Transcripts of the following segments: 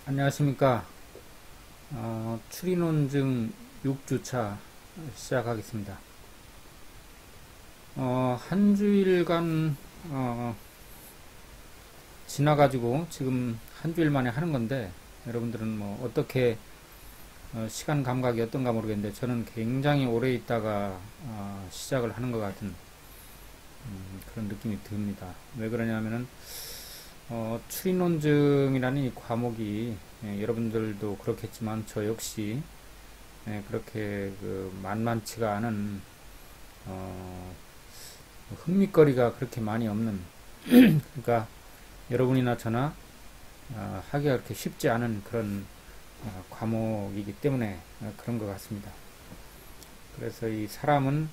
안녕하십니까. 추리논증 6주차 시작하겠습니다. 한 주일간 지나가지고 지금 한 주일 만에 하는 건데, 여러분들은 뭐 어떻게 시간 감각이 어떤가 모르겠는데, 저는 굉장히 오래 있다가 시작을 하는 것 같은 그런 느낌이 듭니다. 왜 그러냐면은 추리논증이라는 이 과목이, 여러분들도 그렇겠지만 저 역시 그렇게 만만치가 않은 흥미거리가 그렇게 많이 없는, 그러니까 여러분이나 저나 하기가 그렇게 쉽지 않은 그런 과목이기 때문에 그런 것 같습니다. 그래서 이 사람은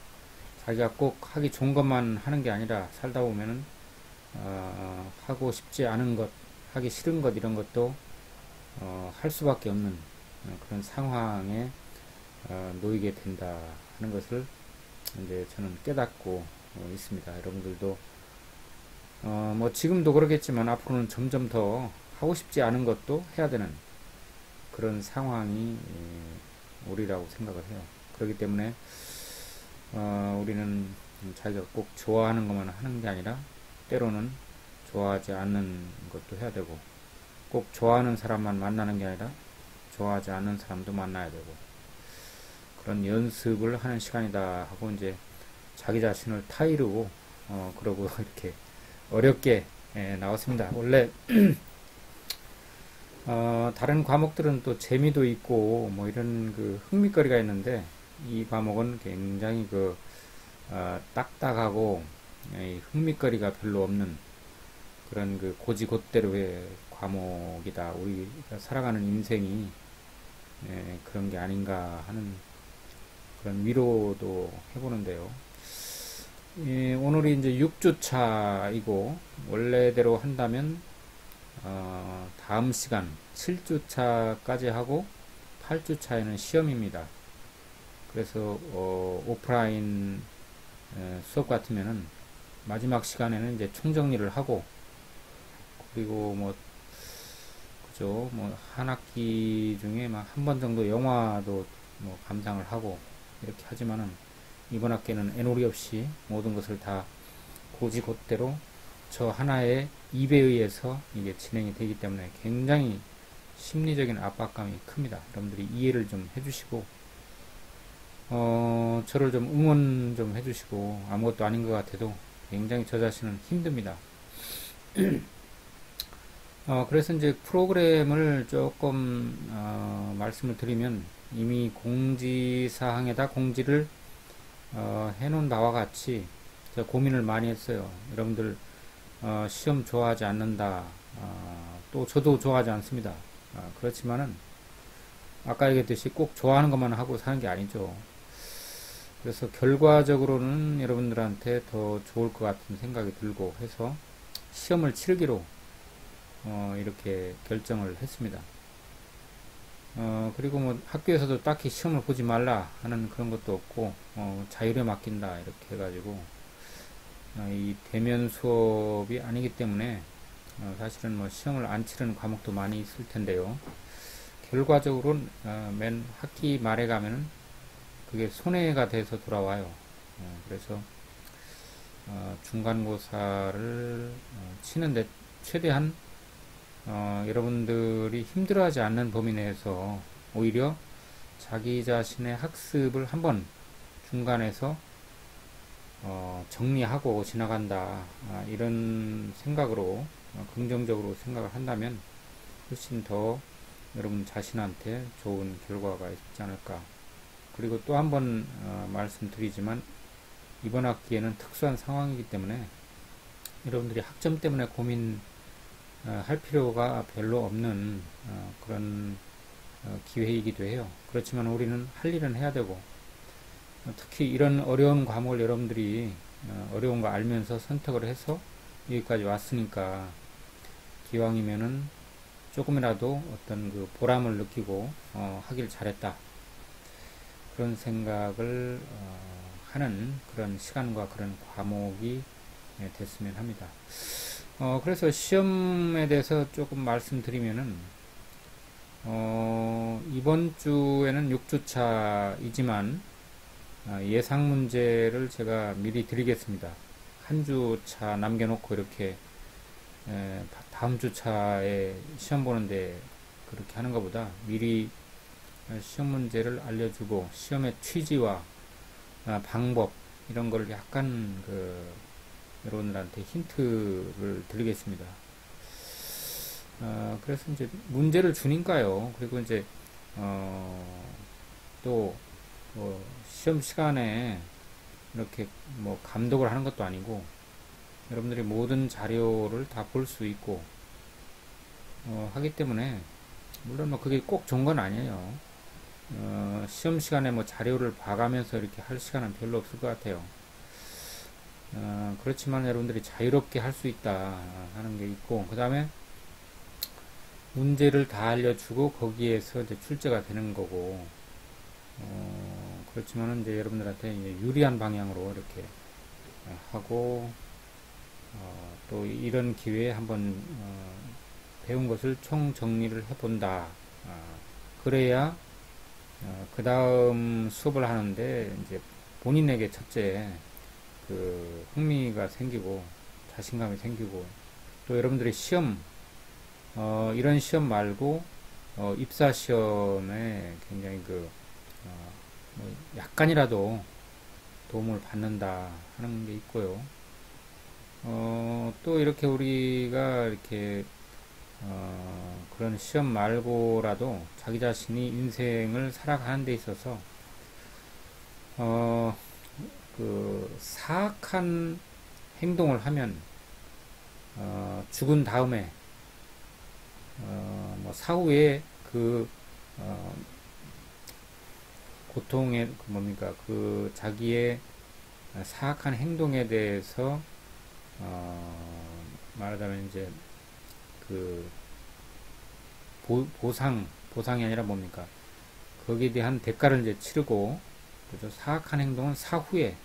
자기가 꼭 하기 좋은 것만 하는 게 아니라 살다 보면은 하고 싶지 않은 것, 하기 싫은 것, 이런 것도 할 수밖에 없는 그런 상황에 놓이게 된다 하는 것을 이제 저는 깨닫고 있습니다. 여러분들도 뭐 지금도 그러겠지만 앞으로는 점점 더 하고 싶지 않은 것도 해야 되는 그런 상황이 오리라고 생각을 해요. 그렇기 때문에 우리는 자기가 꼭 좋아하는 것만 하는 게 아니라 때로는 좋아하지 않는 것도 해야 되고, 꼭 좋아하는 사람만 만나는 게 아니라 좋아하지 않는 사람도 만나야 되고, 그런 연습을 하는 시간이다 하고 이제 자기 자신을 타이르고 그러고 이렇게 어렵게 나왔습니다. 원래 다른 과목들은 또 재미도 있고 뭐 이런 흥미거리가 있는데, 이 과목은 굉장히 딱딱하고 흥미거리가 별로 없는 그런 고지곧대로의 과목이다. 우리가 살아가는 인생이 그런 게 아닌가 하는 그런 위로도 해보는데요. 오늘이 이제 6주차이고, 원래대로 한다면 다음 시간 7주차까지 하고 8주차에는 시험입니다. 그래서 오프라인 수업 같으면은 마지막 시간에는 이제 총정리를 하고, 그리고 뭐 그죠, 뭐 한 학기 중에 막 한 번 정도 영화도 뭐 감상을 하고 이렇게 하지만은, 이번 학기는 애놀이 없이 모든 것을 다 고지곧대로 저 하나의 입에 의해서 이게 진행이 되기 때문에 굉장히 심리적인 압박감이 큽니다. 여러분들이 이해를 좀 해주시고 저를 좀 응원 좀 해주시고, 아무것도 아닌 것 같아도 굉장히 저 자신은 힘듭니다. 그래서 이제 프로그램을 조금 말씀을 드리면, 이미 공지사항에다 공지를 해놓은 바와 같이 제가 고민을 많이 했어요. 여러분들 시험 좋아하지 않는다, 또 저도 좋아하지 않습니다. 그렇지만은 아까 얘기했듯이 꼭 좋아하는 것만 하고 사는 게 아니죠. 그래서 결과적으로는 여러분들한테 더 좋을 것 같은 생각이 들고 해서 시험을 치르기로 이렇게 결정을 했습니다. 그리고 뭐 학교에서도 딱히 시험을 보지 말라 하는 그런 것도 없고, 자율에 맡긴다 이렇게 해가지고 이 대면 수업이 아니기 때문에 사실은 뭐 시험을 안 치르는 과목도 많이 있을 텐데요. 결과적으로는 맨 학기 말에 가면은 그게 손해가 돼서 돌아와요. 그래서 중간고사를 치는데 최대한 여러분들이 힘들어하지 않는 범위 내에서 오히려 자기 자신의 학습을 한번 중간에서 정리하고 지나간다, 이런 생각으로 긍정적으로 생각을 한다면 훨씬 더 여러분 자신한테 좋은 결과가 있지 않을까. 그리고 또 한 번 말씀드리지만, 이번 학기에는 특수한 상황이기 때문에 여러분들이 학점 때문에 고민할 필요가 별로 없는 그런 기회이기도 해요. 그렇지만 우리는 할 일은 해야 되고, 특히 이런 어려운 과목을 여러분들이 어려운 거 알면서 선택을 해서 여기까지 왔으니까, 기왕이면은 조금이라도 어떤 보람을 느끼고 하길 잘했다, 그런 생각을 하는 그런 시간과 그런 과목이 됐으면 합니다. 그래서 시험에 대해서 조금 말씀드리면은, 이번 주에는 6주차이지만 예상 문제를 제가 미리 드리겠습니다. 한 주차 남겨놓고 이렇게 다음 주차에 시험 보는데 그렇게 하는 것보다 미리 시험 문제를 알려주고 시험의 취지와 방법 이런 걸 약간 여러분들한테 힌트를 드리겠습니다. 그래서 이제 문제를 주니까요. 그리고 이제 또 시험 시간에 이렇게 뭐 감독을 하는 것도 아니고 여러분들이 모든 자료를 다 볼 수 있고 하기 때문에 물론 뭐 그게 꼭 좋은 건 아니에요. 시험 시간에 뭐 자료를 봐가면서 이렇게 할 시간은 별로 없을 것 같아요. 그렇지만 여러분들이 자유롭게 할 수 있다 하는 게 있고, 그 다음에 문제를 다 알려주고 거기에서 이제 출제가 되는 거고, 그렇지만은 이제 여러분들한테 이제 유리한 방향으로 이렇게 하고, 또 이런 기회에 한번 배운 것을 총 정리를 해본다. 그래야 그 다음 수업을 하는데 이제 본인에게 첫째 흥미가 생기고 자신감이 생기고, 또 여러분들이 시험 이런 시험 말고 입사 시험에 굉장히 뭐 약간이라도 도움을 받는다 하는 게 있고요. 또 이렇게 우리가 이렇게 그런 시험 말고라도 자기 자신이 인생을 살아가는 데 있어서 사악한 행동을 하면 죽은 다음에 뭐 사후에 고통의 뭡니까 자기의 사악한 행동에 대해서 말하자면 이제 보상이 아니라 뭡니까 거기에 대한 대가를 이제 치르고, 그죠? 사악한 행동은 사후에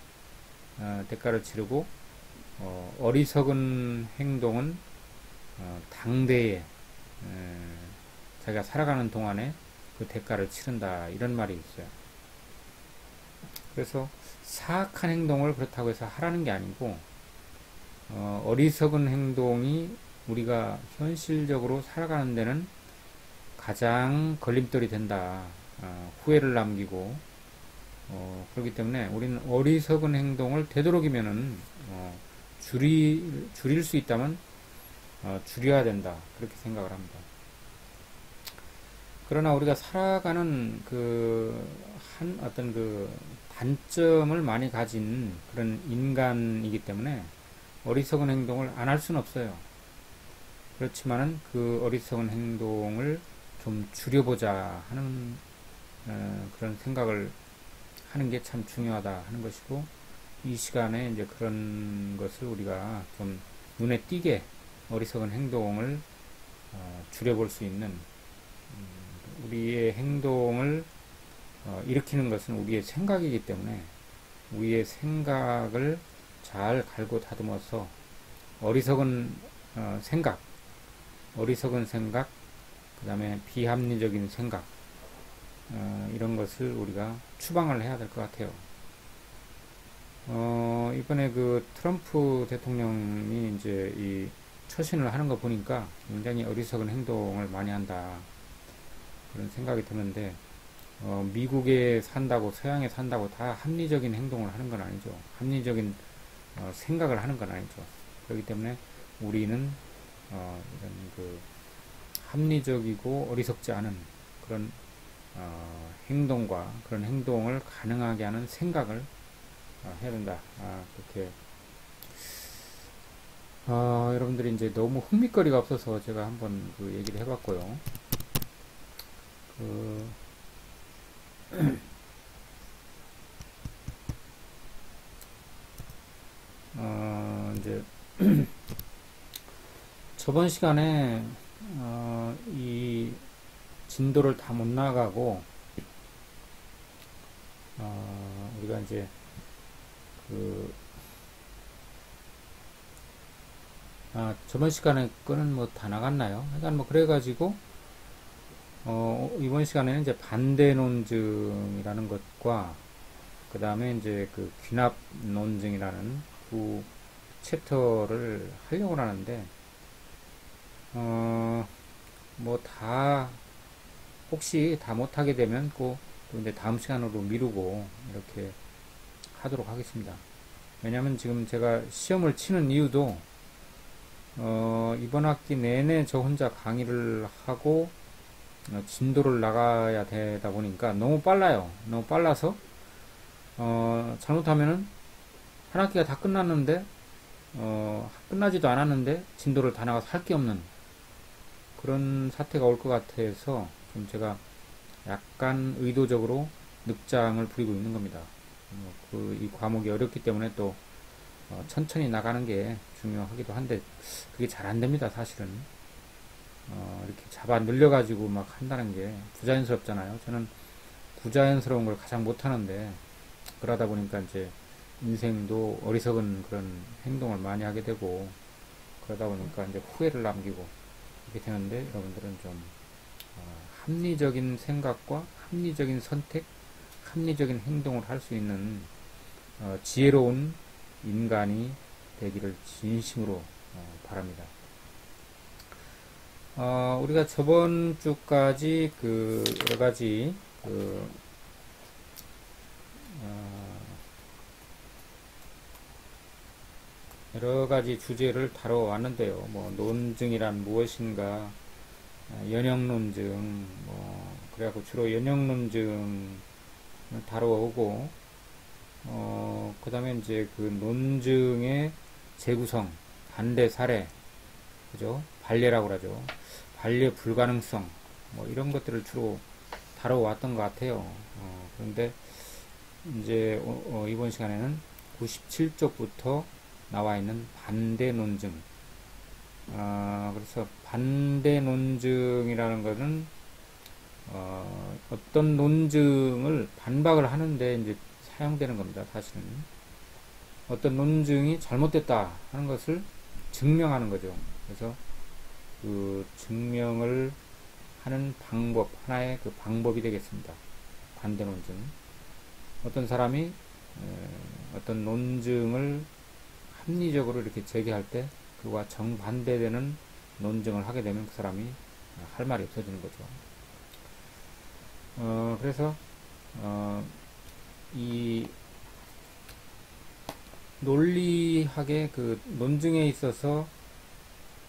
대가를 치르고, 어리석은 행동은 당대에 자기가 살아가는 동안에 그 대가를 치른다 이런 말이 있어요. 그래서 사악한 행동을 그렇다고 해서 하라는 게 아니고, 어리석은 행동이 우리가 현실적으로 살아가는 데는 가장 걸림돌이 된다. 후회를 남기고, 그렇기 때문에 우리는 어리석은 행동을 되도록이면은 줄일 수 있다면 줄여야 된다. 그렇게 생각을 합니다. 그러나 우리가 살아가는 어떤 단점을 많이 가진 그런 인간이기 때문에 어리석은 행동을 안 할 수는 없어요. 그렇지만은 그 어리석은 행동을 좀 줄여보자 하는 그런 생각을 하는 게 참 중요하다 하는 것이고, 이 시간에 이제 그런 것을 우리가 좀 눈에 띄게 어리석은 행동을 줄여볼 수 있는, 우리의 행동을 일으키는 것은 우리의 생각이기 때문에 우리의 생각을 잘 갈고 다듬어서 어리석은 생각, 그 다음에 비합리적인 생각, 이런 것을 우리가 추방을 해야 될 것 같아요. 이번에 트럼프 대통령이 이제 이 처신을 하는 거 보니까 굉장히 어리석은 행동을 많이 한다. 그런 생각이 드는데, 미국에 산다고, 서양에 산다고 다 합리적인 행동을 하는 건 아니죠. 합리적인 생각을 하는 건 아니죠. 그렇기 때문에 우리는 이런 합리적이고 어리석지 않은 그런 행동과 그런 행동을 가능하게 하는 생각을 해야 된다. 그렇게 여러분들이 이제 너무 흥미거리가 없어서 제가 한번 얘기를 해봤고요. 이제 저번 시간에 이 진도를 다 못 나가고 우리가 이제 저번 시간에 거는 뭐 다 나갔나요? 하여간 뭐 그래가지고 이번 시간에는 이제 반대 논증이라는 것과 그 다음에 이제 그 귀납 논증이라는 두 챕터를 하려고 하는데, 뭐 혹시 다 못하게 되면 또 이제 다음 시간으로 미루고 이렇게 하도록 하겠습니다. 왜냐면 지금 제가 시험을 치는 이유도, 이번 학기 내내 저 혼자 강의를 하고, 진도를 나가야 되다 보니까 너무 빨라요. 너무 빨라서, 잘못하면은 한 학기가 다 끝났는데, 끝나지도 않았는데, 진도를 다 나가서 할 게 없는 그런 사태가 올 것 같아서 좀 제가 약간 의도적으로 늑장을 부리고 있는 겁니다. 이 과목이 어렵기 때문에 또 천천히 나가는 게 중요하기도 한데 그게 잘 안 됩니다, 사실은. 이렇게 잡아 늘려가지고 막 한다는 게 부자연스럽잖아요. 저는 부자연스러운 걸 가장 못하는데, 그러다 보니까 이제 인생도 어리석은 그런 행동을 많이 하게 되고, 그러다 보니까 이제 후회를 남기고 이렇게 되는데, 여러분들은 좀 합리적인 생각과 합리적인 선택, 합리적인 행동을 할 수 있는 지혜로운 인간이 되기를 진심으로 바랍니다. 우리가 저번 주까지 그 여러 가지 여러 가지 주제를 다뤄왔는데요. 뭐 논증이란 무엇인가, 연역 논증, 그래갖고 주로 연역 논증을 다뤄오고, 그 다음에 이제 그 논증의 재구성, 반대 사례, 그죠? 반례라고 그러죠. 반례 불가능성, 뭐 이런 것들을 주로 다뤄왔던 것 같아요. 그런데 이제 이번 시간에는 97쪽부터 나와 있는 반대 논증. 그래서 반대 논증이라는 것은 어떤 논증을 반박을 하는데 이제 사용되는 겁니다. 사실은 어떤 논증이 잘못됐다 하는 것을 증명하는 거죠. 그래서 그 증명을 하는 방법, 하나의 그 방법이 되겠습니다. 반대 논증. 어떤 사람이 어떤 논증을 합리적으로 이렇게 제기할 때 그와 정반대되는 논증을 하게 되면 그 사람이 할 말이 없어지는 거죠. 그래서 이 논리학의 그 논증에 있어서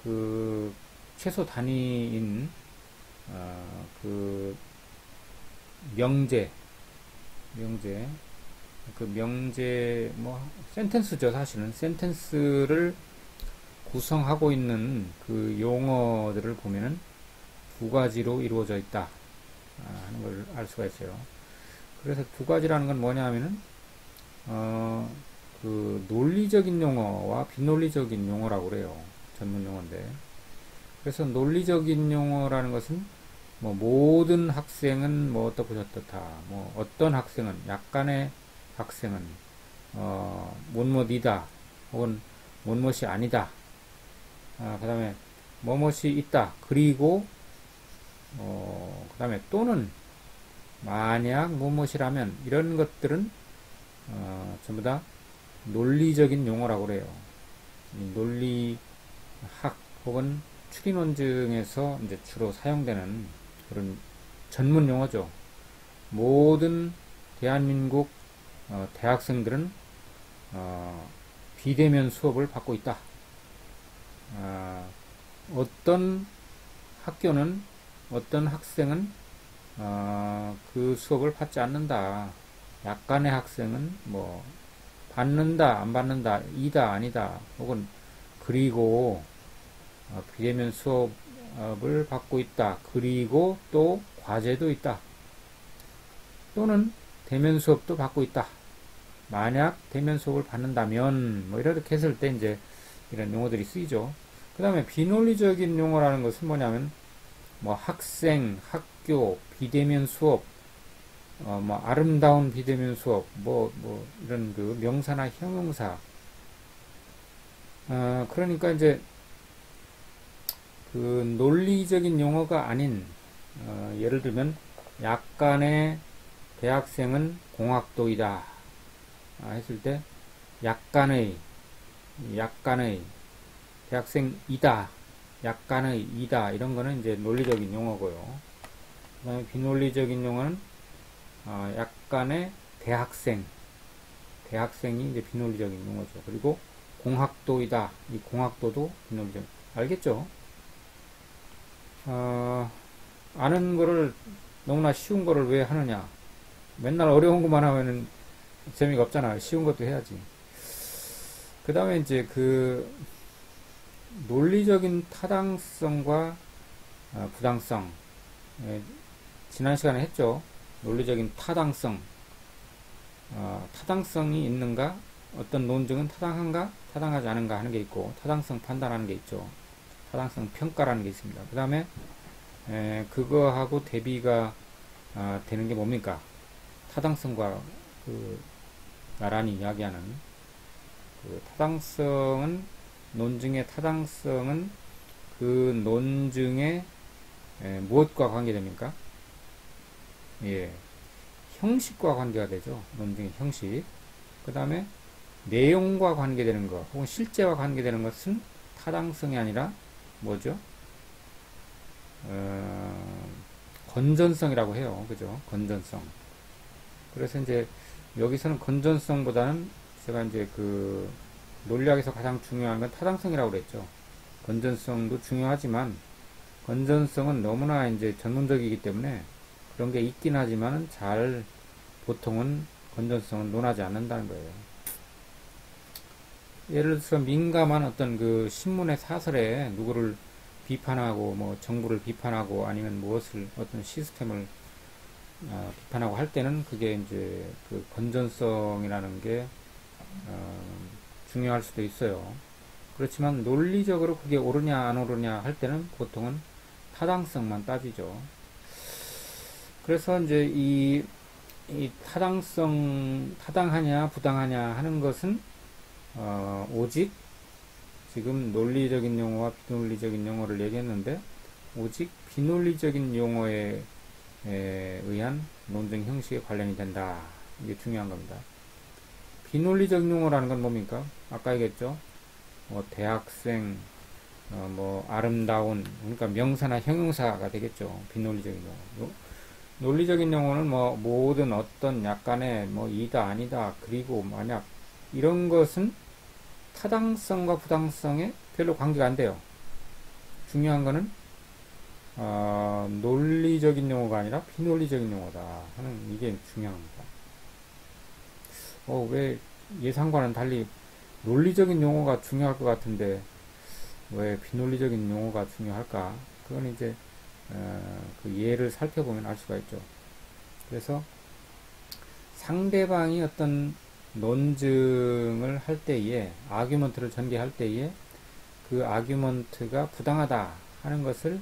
그 최소 단위인 그 명제 뭐 센텐스죠. 사실은 센텐스를 구성하고 있는 그 용어들을 보면은 두 가지로 이루어져 있다 하는 걸 알 수가 있어요. 그래서 두 가지라는 건 뭐냐 하면은 그 논리적인 용어와 비논리적인 용어라고 그래요. 전문 용어인데, 그래서 논리적인 용어라는 것은 뭐 모든 학생은 뭐 어떻고 저떻다, 뭐 어떤 학생은, 약간의 학생은 못못이다, 혹은 못못이 아니다, 그 다음에 뭐뭇이 있다, 그리고 그 다음에 또는 만약 뭐뭇이라면, 이런 것들은 전부 다 논리적인 용어라고 그래요. 논리학 혹은 추리논증에서 이제 주로 사용되는 그런 전문 용어죠. 모든 대한민국 대학생들은 비대면 수업을 받고 있다. 어떤 학교는, 어떤 학생은 그 수업을 받지 않는다. 약간의 학생은 뭐 받는다, 안 받는다, 이다, 아니다, 혹은 그리고 비대면 수업을 받고 있다. 그리고 또 과제도 있다. 또는 대면 수업도 받고 있다. 만약 대면 수업을 받는다면, 뭐 이렇게 했을 때 이제 이런 용어들이 쓰이죠. 그 다음에 비논리적인 용어라는 것은 뭐냐면, 뭐 학생, 학교, 비대면 수업, 뭐 아름다운 비대면 수업, 뭐 이런 그 명사나 형용사. 그러니까 이제 그 논리적인 용어가 아닌 예를 들면 약간의 대학생은 공학도이다 했을 때 약간의 대학생이다, 약간의 이다, 이런 거는 이제 논리적인 용어고요. 그 다음에 비논리적인 용어는 약간의 대학생이 이제 비논리적인 용어죠. 그리고 공학도이다, 이 공학도도 비논리적. 알겠죠? 아는 거를, 너무나 쉬운 거를 왜 하느냐? 맨날 어려운 것만 하면은 재미가 없잖아요. 쉬운 것도 해야지. 그 다음에 이제 그 논리적인 타당성과 부당성. 지난 시간에 했죠. 논리적인 타당성. 타당성이 있는가? 어떤 논증은 타당한가? 타당하지 않은가 하는 게 있고, 타당성 판단하는 게 있죠. 타당성 평가라는 게 있습니다. 그 다음에 그거하고 대비가 되는 게 뭡니까? 타당성과 그 나란히 이야기하는 그 타당성은, 논증의 타당성은 그 논증의 무엇과 관계됩니까? 예, 형식과 관계가 되죠. 논증의 형식. 그 다음에 내용과 관계되는 것, 혹은 실제와 관계되는 것은 타당성이 아니라 뭐죠? 건전성이라고 해요. 그죠? 건전성. 그래서 이제 여기서는 건전성보다는 제가 이제 그 논리학에서 가장 중요한 건 타당성이라고 그랬죠. 건전성도 중요하지만 건전성은 너무나 이제 전문적이기 때문에 그런 게 있긴 하지만 보통은 건전성은 논하지 않는다는 거예요. 예를 들어서 민감한 어떤 그 신문의 사설에 누구를 비판하고 뭐 정부를 비판하고 아니면 무엇을 어떤 시스템을 비판하고 할 때는 그게 이제 그 건전성이라는 게 중요할 수도 있어요. 그렇지만 논리적으로 그게 옳으냐 안 옳으냐 할 때는 보통은 타당성만 따지죠. 그래서 이제 이 타당하냐 부당하냐 하는 것은 오직 지금 논리적인 용어와 비논리적인 용어를 얘기했는데 오직 비논리적인 용어에 의한 논증 형식에 관련이 된다. 이게 중요한 겁니다. 비논리적인 용어라는 건 뭡니까? 아까 얘기했죠. 뭐 대학생, 뭐 아름다운, 그러니까 명사나 형용사가 되겠죠. 비논리적인 용어. 논리적인 용어는 뭐 모든 어떤 약간의 뭐 이다 아니다 그리고 만약 이런 것은 타당성과 부당성에 별로 관계가 안 돼요. 중요한 거는 논리적인 용어가 아니라 비논리적인 용어다 하는 이게 중요합니다. 왜 예상과는 달리 논리적인 용어가 중요할 것 같은데 왜 비논리적인 용어가 중요할까? 그건 이제 그 예를 살펴보면 알 수가 있죠. 그래서 상대방이 어떤 논증을 할 때에 아규먼트를 전개할 때에 그 아규먼트가 부당하다 하는 것을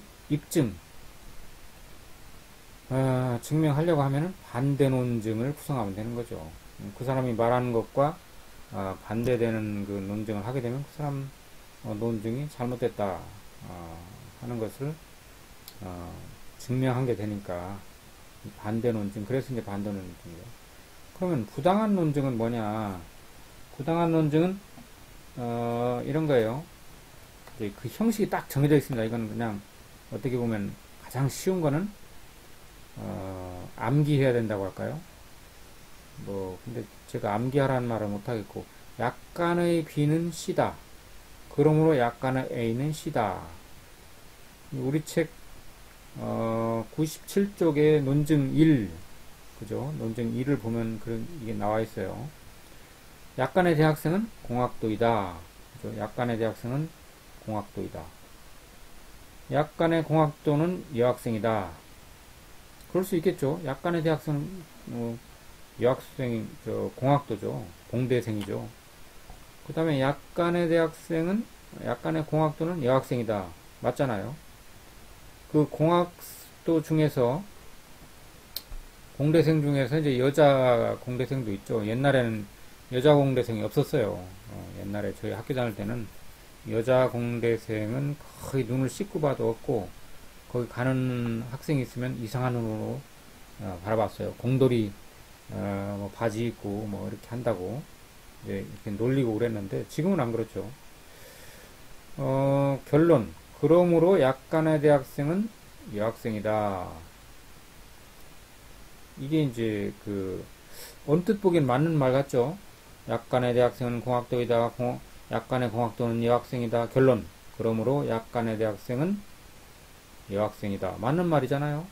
증명하려고 하면은 반대 논증을 구성하면 되는 거죠. 그 사람이 말하는 것과 반대되는 그 논증을 하게 되면 그 사람 논증이 잘못됐다 하는 것을 증명한 게 되니까 반대 논증. 그래서 이제 반대 논증이에요. 그러면 부당한 논증은 뭐냐? 부당한 논증은 이런 거예요. 이제 그 형식이 딱 정해져 있습니다. 이건 그냥 어떻게 보면 가장 쉬운 거는 암기해야 된다고 할까요? 근데 제가 암기하라는 말을 못하겠고, 약간의 B는 C다. 그러므로 약간의 A는 C다. 우리 책 97쪽에 논증 1, 그죠? 논증 1을 보면 이게 나와 있어요. 약간의 대학생은 공학도이다. 그죠? 약간의 대학생은 공학도이다. 약간의 공학도는 여학생이다. 그럴 수 있겠죠. 약간의 대학생은 여학생이 공학도죠. 공대생이죠. 그 다음에 약간의 공학도는 여학생이다. 맞잖아요. 그 공학도 중에서 공대생 중에서 이제 여자 공대생도 있죠. 옛날에는 여자 공대생이 없었어요. 옛날에 저희 학교 다닐 때는 여자 공대생은 거의 눈을 씻고 봐도 없고 거기 가는 학생이 있으면 이상한 눈으로 바라봤어요. 공돌이 뭐 바지 입고 뭐 이렇게 한다고 이렇게 놀리고 그랬는데 지금은 안 그렇죠. 결론. 그러므로 약간의 대학생은 여학생이다. 이게 이제 언뜻 보기엔 맞는 말 같죠? 약간의 대학생은 공학도이다. 약간의 공학도는 여학생이다. 결론. 그러므로 약간의 대학생은 여학생이다. 맞는 말이잖아요.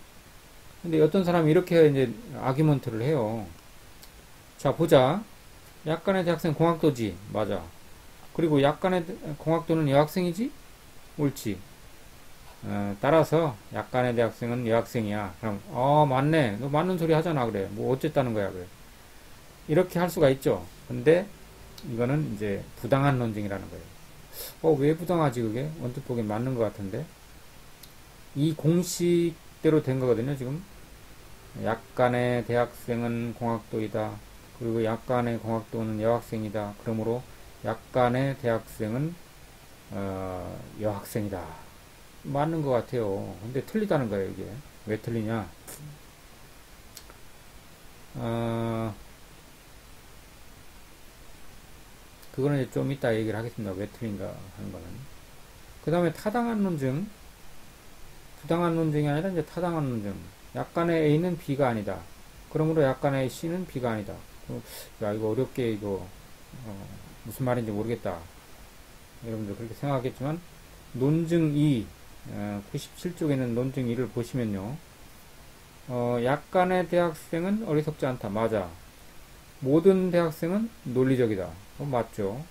근데 어떤 사람이 이렇게 이제 아기먼트를 해요. 자, 보자. 약간의 대학생 공학도지. 맞아. 그리고 약간의 공학도는 여학생이지? 옳지. 따라서 약간의 대학생은 여학생이야. 그럼 맞네. 너 맞는 소리 하잖아. 그래. 뭐 어쨌다는 거야. 그래. 이렇게 할 수가 있죠. 근데 이거는 이제 부당한 논증이라는 거예요. 왜 부당하지 그게? 언뜻 보기엔 맞는 것 같은데. 이 공식대로 된 거거든요. 지금 약간의 대학생은 공학도이다. 그리고 약간의 공학도는 여학생이다. 그러므로 약간의 대학생은 여학생이다. 맞는 것 같아요. 근데 틀리다는 거예요, 이게. 왜 틀리냐? 그거는 이제 좀 이따 얘기를 하겠습니다. 왜 틀린가 하는 거는. 그 다음에 타당한 논증. 부당한 논증이 아니라 이제 타당한 논증. 약간의 A는 B가 아니다. 그러므로 약간의 C는 B가 아니다. 야, 이거 어렵게, 무슨 말인지 모르겠다. 여러분들 그렇게 생각하겠지만, 논증 2, 97쪽에 있는 논증 2를 보시면요. 약간의 대학생은 어리석지 않다. 맞아. 모든 대학생은 논리적이다. 맞죠.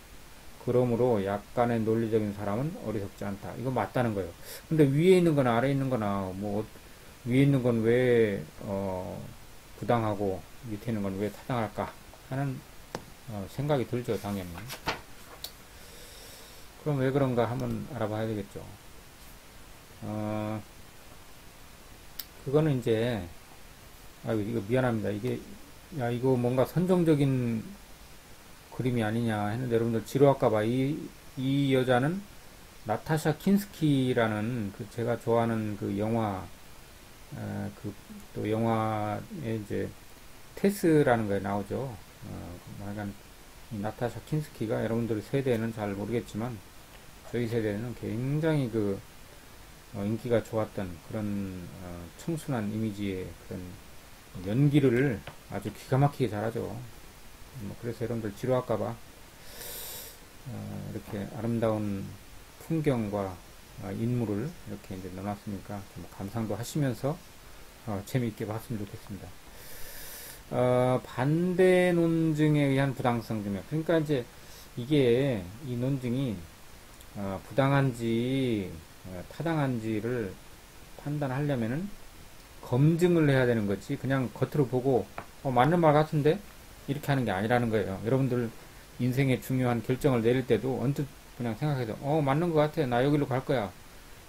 그러므로 약간의 논리적인 사람은 어리석지 않다. 이거 맞다는 거예요. 근데 위에 있는 거나 아래에 있는 거나, 위에 있는 건 왜, 부당하고, 밑에 있는 건 왜 타당할까? 하는, 생각이 들죠, 당연히. 그럼 왜 그런가 한번 알아봐야 되겠죠. 그거는 이제, 이거 미안합니다. 이거 뭔가 선정적인 그림이 아니냐 했는데 여러분들 지루할까봐 이 여자는 나타샤 킨스키라는 제가 좋아하는 영화, 또 영화에 이제 테스라는 거에 나오죠. 약간 나타샤 킨스키가 여러분들 세대는 잘 모르겠지만 저희 세대는 굉장히 인기가 좋았던 그런 청순한 이미지의 그런 연기를 아주 기가 막히게 잘하죠. 그래서 여러분들 지루할까봐 이렇게 아름다운 풍경과 인물을 이렇게 이제 넣어놨으니까 좀 감상도 하시면서 재미있게 봤으면 좋겠습니다. 반대 논증에 의한 부당성 증명. 그러니까 이제 이게 이 논증이 부당한지 타당한지를 판단하려면은 검증을 해야 되는 거지. 그냥 겉으로 보고 맞는 말 같은데 이렇게 하는 게 아니라는 거예요. 여러분들 인생의 중요한 결정을 내릴 때도 언뜻 그냥 생각해서 맞는 것 같아. 나 여기로 갈 거야.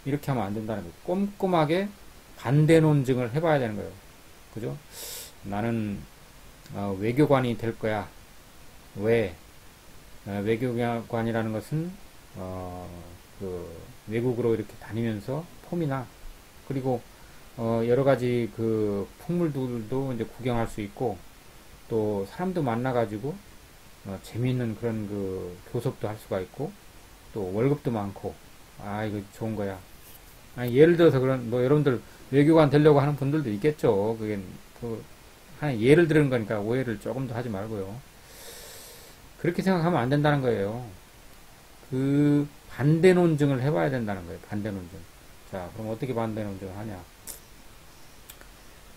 이렇게 하면 안 된다는 거예요. 꼼꼼하게 반대 논증을 해봐야 되는 거예요. 그죠? 나는 외교관이 될 거야. 왜? 외교관이라는 것은 외국으로 이렇게 다니면서 폼이나 그리고 여러 가지 풍물들도 이제 구경할 수 있고 또 사람도 만나가지고 재미있는 그런 교섭도 할 수가 있고 또 월급도 많고 이거 좋은 거야. 예를 들어서 여러분들 외교관 되려고 하는 분들도 있겠죠. 그게 하나 예를 들은 거니까 오해를 조금 더 하지 말고요. 그렇게 생각하면 안 된다는 거예요. 반대 논증을 해봐야 된다는 거예요. 반대 논증. 자, 그럼 어떻게 반대 논증을 하냐?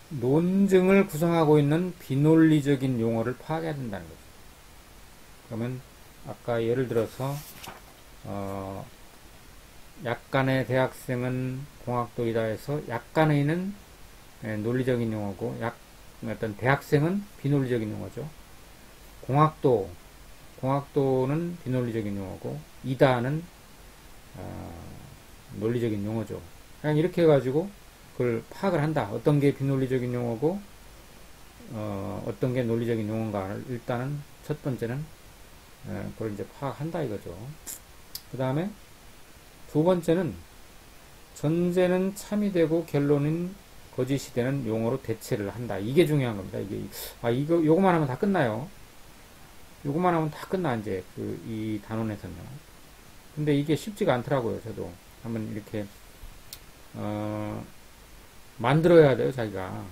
논증을 구성하고 있는 비논리적인 용어를 파악해야 된다는 거죠. 그러면 아까 예를 들어서 약간의 대학생은 공학도이다 해서 약간의는 논리적인 용어고 어떤 대학생은 비논리적인 용어죠. 공학도는 비논리적인 용어고 이다는 논리적인 용어죠. 그냥 이렇게 해가지고 그걸 파악을 한다. 어떤 게 비논리적인 용어고 어떤 게 논리적인 용어인가 일단은 첫 번째는 그걸 이제 파악한다 이거죠. 그 다음에 두 번째는 전제는 참이 되고 결론은 거짓이 되는 용어로 대체를 한다. 이게 중요한 겁니다. 요거만 하면 다 끝나요. 요거만 하면 다 끝나, 이제, 이 단원에서는요. 근데 이게 쉽지가 않더라고요, 저도. 한번 이렇게, 만들어야 돼요, 자기가.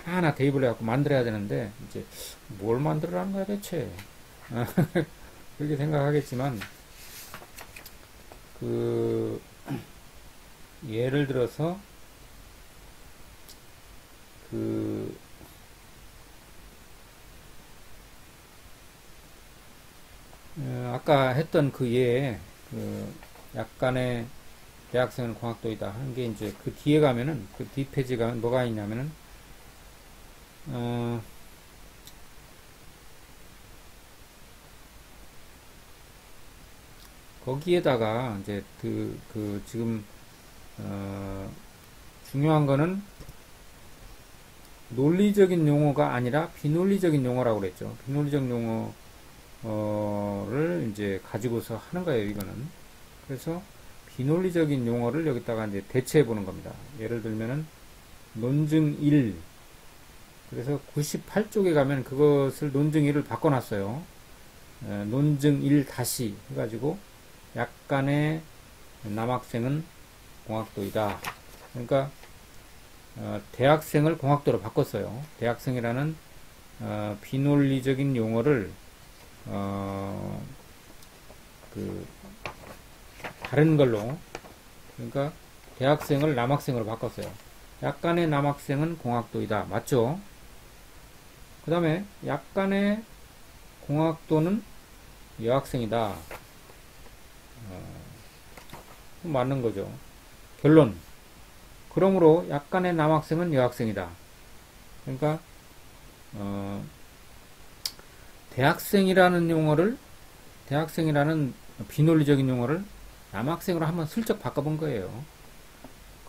하나하나 대입을 해갖고 만들어야 되는데, 이제, 뭘 만들어라는 거야, 대체. 그렇게 생각하겠지만, 예를 들어서, 아까 했던 약간의 대학생은 공학도이다 하는 게 이제 그 뒤에 가면은, 그 뒷페이지 가면 뭐가 있냐면은, 거기에다가 이제 지금, 중요한 거는 논리적인 용어가 아니라 비논리적인 용어라고 그랬죠. 비논리적 용어를 이제 가지고서 하는 거예요, 이거는. 그래서 비논리적인 용어를 여기다가 이제 대체해 보는 겁니다. 예를 들면은 논증 1. 그래서 98쪽에 가면 그것을 논증 1을 바꿔놨어요. 논증 1 다시 해가지고 약간의 남학생은 공학도이다. 그러니까 대학생을 공학도로 바꿨어요. 대학생이라는 비논리적인 용어를 다른 걸로, 그러니까 대학생을 남학생으로 바꿨어요. 약간의 남학생은 공학도이다. 맞죠? 그 다음에 약간의 공학도는 여학생이다. 맞는 거죠. 결론. 그러므로 약간의 남학생은 여학생이다. 그러니까 대학생이라는 비논리적인 용어를 남학생으로 한번 슬쩍 바꿔본 거예요.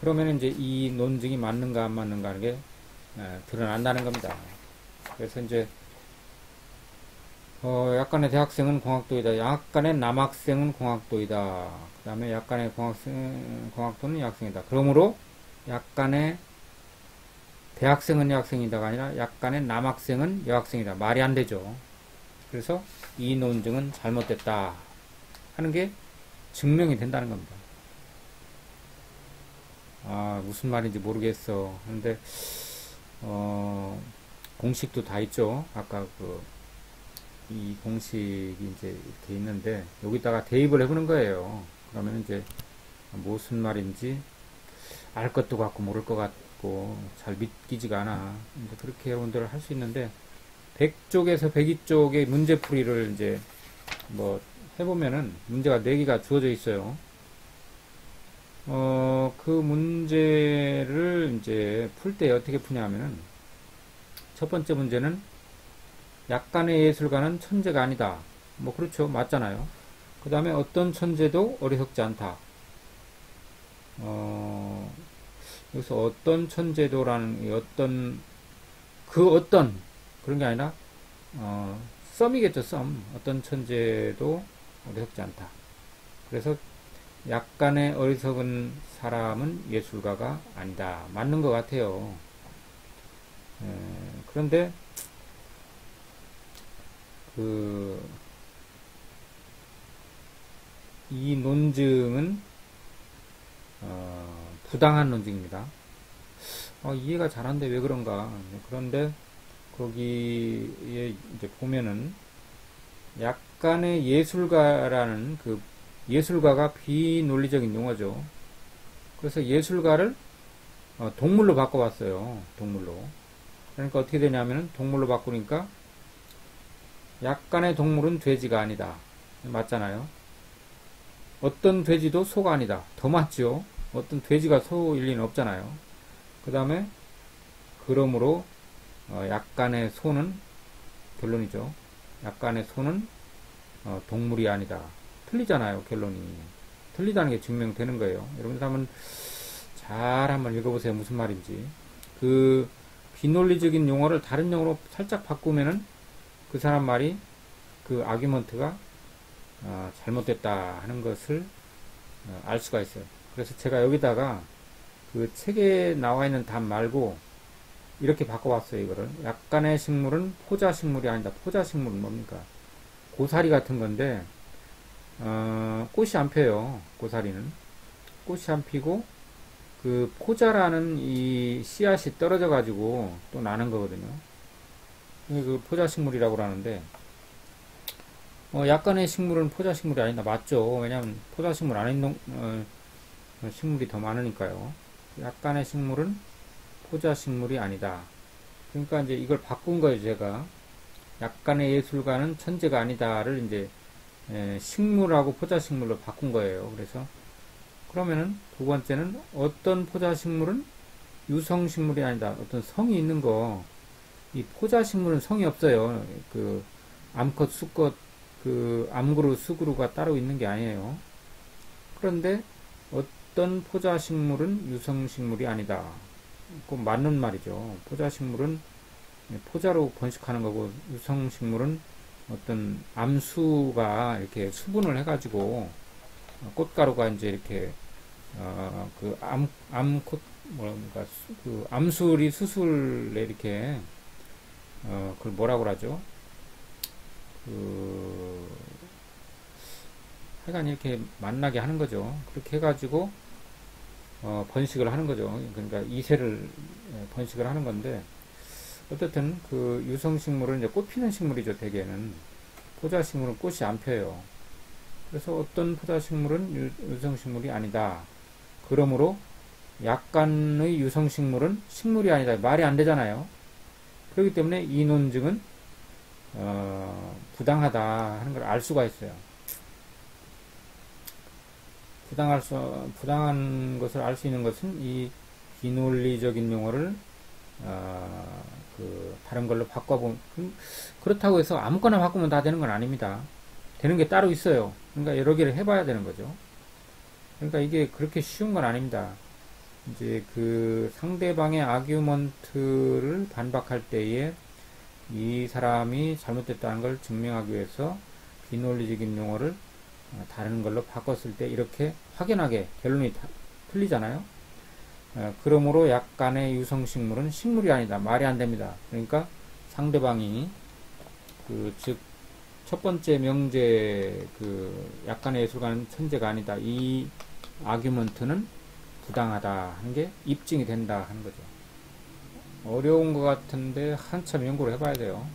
그러면 이제 이 논증이 맞는가 안 맞는가 하는 게 드러난다는 겁니다. 그래서 이제 약간의 대학생은 공학도이다. 약간의 남학생은 공학도이다. 그 다음에 약간의 공학도는 여학생이다. 그러므로 약간의 대학생은 여학생이다가 아니라 약간의 남학생은 여학생이다. 말이 안 되죠. 그래서 이 논증은 잘못됐다 하는 게 증명이 된다는 겁니다. 무슨 말인지 모르겠어. 근데 공식도 다 있죠. 아까 이 공식이 이제 이렇게 있는데 여기다가 대입을 해보는 거예요. 그러면 이제 무슨 말인지 알 것도 같고 모를 것 같고 잘 믿기지가 않아. 이제 그렇게 여러분들 할 수 있는데 100쪽에서 102쪽의 문제풀이를 이제 뭐 해보면은 문제가 4개가 주어져 있어요. 그 문제를 이제 풀 때 어떻게 푸냐면은 첫 번째 문제는 약간의 예술가는 천재가 아니다. 뭐 그렇죠. 맞잖아요. 그 다음에 어떤 천재도 어리석지 않다. 여기서 어떤 천재도라는 그런 게 아니라 썸이겠죠. 썸. 어떤 천재도 어리석지 않다. 그래서 약간의 어리석은 사람은 예술가가 아니다. 맞는 것 같아요. 그런데 이 논증은 부당한 논증입니다. 이해가 잘 안 돼. 왜 그런가? 그런데 거기에 이제 보면은 약간의 예술가라는 예술가가 비논리적인 용어죠. 그래서 예술가를 동물로 바꿔봤어요. 동물로. 그러니까 어떻게 되냐면은 동물로 바꾸니까 약간의 동물은 돼지가 아니다. 맞잖아요. 어떤 돼지도 소가 아니다. 더 맞죠. 어떤 돼지가 소일 리는 없잖아요. 그 다음에 그러므로 약간의 소는 결론이죠. 약간의 소는 동물이 아니다. 틀리잖아요. 결론이. 틀리다는 게 증명되는 거예요. 여러분들 한번 읽어보세요. 무슨 말인지. 비논리적인 용어를 다른 용어로 살짝 바꾸면은 그 사람 말이 아규먼트가 잘못됐다 하는 것을 알 수가 있어요. 그래서 제가 여기다가 그 책에 나와 있는 답 말고 이렇게 바꿔봤어요. 이거를 약간의 식물은 포자식물이 아니다. 포자식물은 뭡니까? 고사리 같은 건데 꽃이 안 펴요. 고사리는 꽃이 안 피고 그 포자라는 이 씨앗이 떨어져 가지고 또 나는 거거든요. 그 포자식물이라고 하는데 약간의 식물은 포자식물이 아니다. 맞죠? 왜냐하면 포자식물 아닌 식물이 더 많으니까요. 약간의 식물은 포자식물이 아니다. 그러니까 이제 이걸 바꾼 거예요. 제가 약간의 예술가는 천재가 아니다를 이제 식물하고 포자식물로 바꾼 거예요. 그래서 그러면은 두 번째는 어떤 포자식물은 유성식물이 아니다. 어떤 성이 있는 거. 이 포자식물은 성이 없어요. 그 암컷, 수컷, 그 암그루, 수그루가 따로 있는 게 아니에요. 그런데 어떤 포자식물은 유성식물이 아니다. 꼭 맞는 말이죠. 포자식물은 포자로 번식하는 거고 유성식물은 어떤 암수가 이렇게 수분을 해가지고 꽃가루가 이제 이렇게 그 암꽃 뭔가 그 암술이 수술에 이렇게 그걸 뭐라고 하죠? 그 하여간 이렇게 만나게 하는 거죠. 그렇게 해가지고 번식을 하는 거죠. 그러니까 이세를 번식을 하는 건데 어쨌든 그 유성식물은 이제 꽃 피는 식물이죠. 대개는 포자식물은 꽃이 안 펴요. 그래서 어떤 포자식물은 유성식물이 아니다. 그러므로 약간의 유성식물은 식물이 아니다. 말이 안 되잖아요. 그렇기 때문에 이 논증은 부당하다 하는 걸 알 수가 있어요. 부당한 것을 알 수 있는 것은 이 비논리적인 용어를 다른 걸로 바꿔보면 그렇다고 해서 아무거나 바꾸면 다 되는 건 아닙니다. 되는 게 따로 있어요. 그러니까 여러 개를 해봐야 되는 거죠. 그러니까 이게 그렇게 쉬운 건 아닙니다. 이제 그 상대방의 아규먼트를 반박할 때에 이 사람이 잘못됐다는 걸 증명하기 위해서 비논리적인 용어를 다른 걸로 바꿨을 때 이렇게 확연하게 결론이 틀리잖아요. 그러므로 약간의 유성식물은 식물이 아니다. 말이 안 됩니다. 그러니까 상대방이 즉 첫 번째 명제 약간의 예술가는 천재가 아니다. 이 아규먼트는 부당하다 하는 게 입증이 된다 하는 거죠. 어려운 것 같은데 한참 연구를 해봐야 돼요.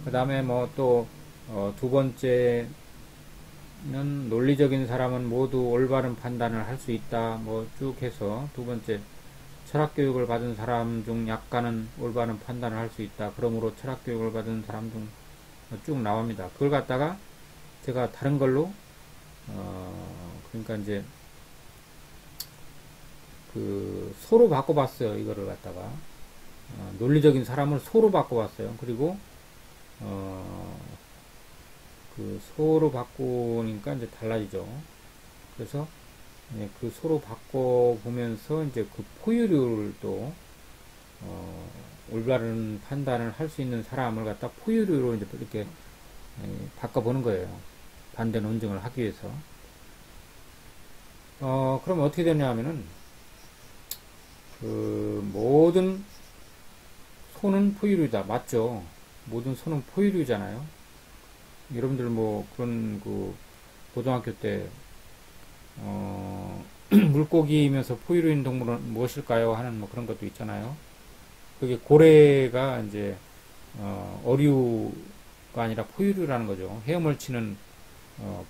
그 다음에 뭐 또 두 번째는 논리적인 사람은 모두 올바른 판단을 할 수 있다. 뭐 쭉 해서 두 번째 철학교육을 받은 사람 중 약간은 올바른 판단을 할 수 있다. 그러므로 철학교육을 받은 사람 중 쭉 나옵니다. 그걸 갖다가 제가 다른 걸로 그러니까 이제 소로 바꿔봤어요. 이거를 갖다가 논리적인 사람을 소로 바꿔봤어요. 그리고 소로 바꾸니까 이제 달라지죠. 그래서 그 소로 바꿔보면서 이제 그 포유류를 또 올바른 판단을 할 수 있는 사람을 갖다 포유류로 이제 이렇게 바꿔보는 거예요. 반대 논증을 하기 위해서. 그럼 어떻게 되냐 하면은 모든 소는 포유류다. 맞죠? 모든 소는 포유류잖아요. 여러분들 뭐 그런 고등학교 때 물고기이면서 포유류인 동물은 무엇일까요? 하는 뭐 그런 것도 있잖아요. 그게 고래가 이제 어류가 아니라 포유류라는 거죠. 헤엄을 치는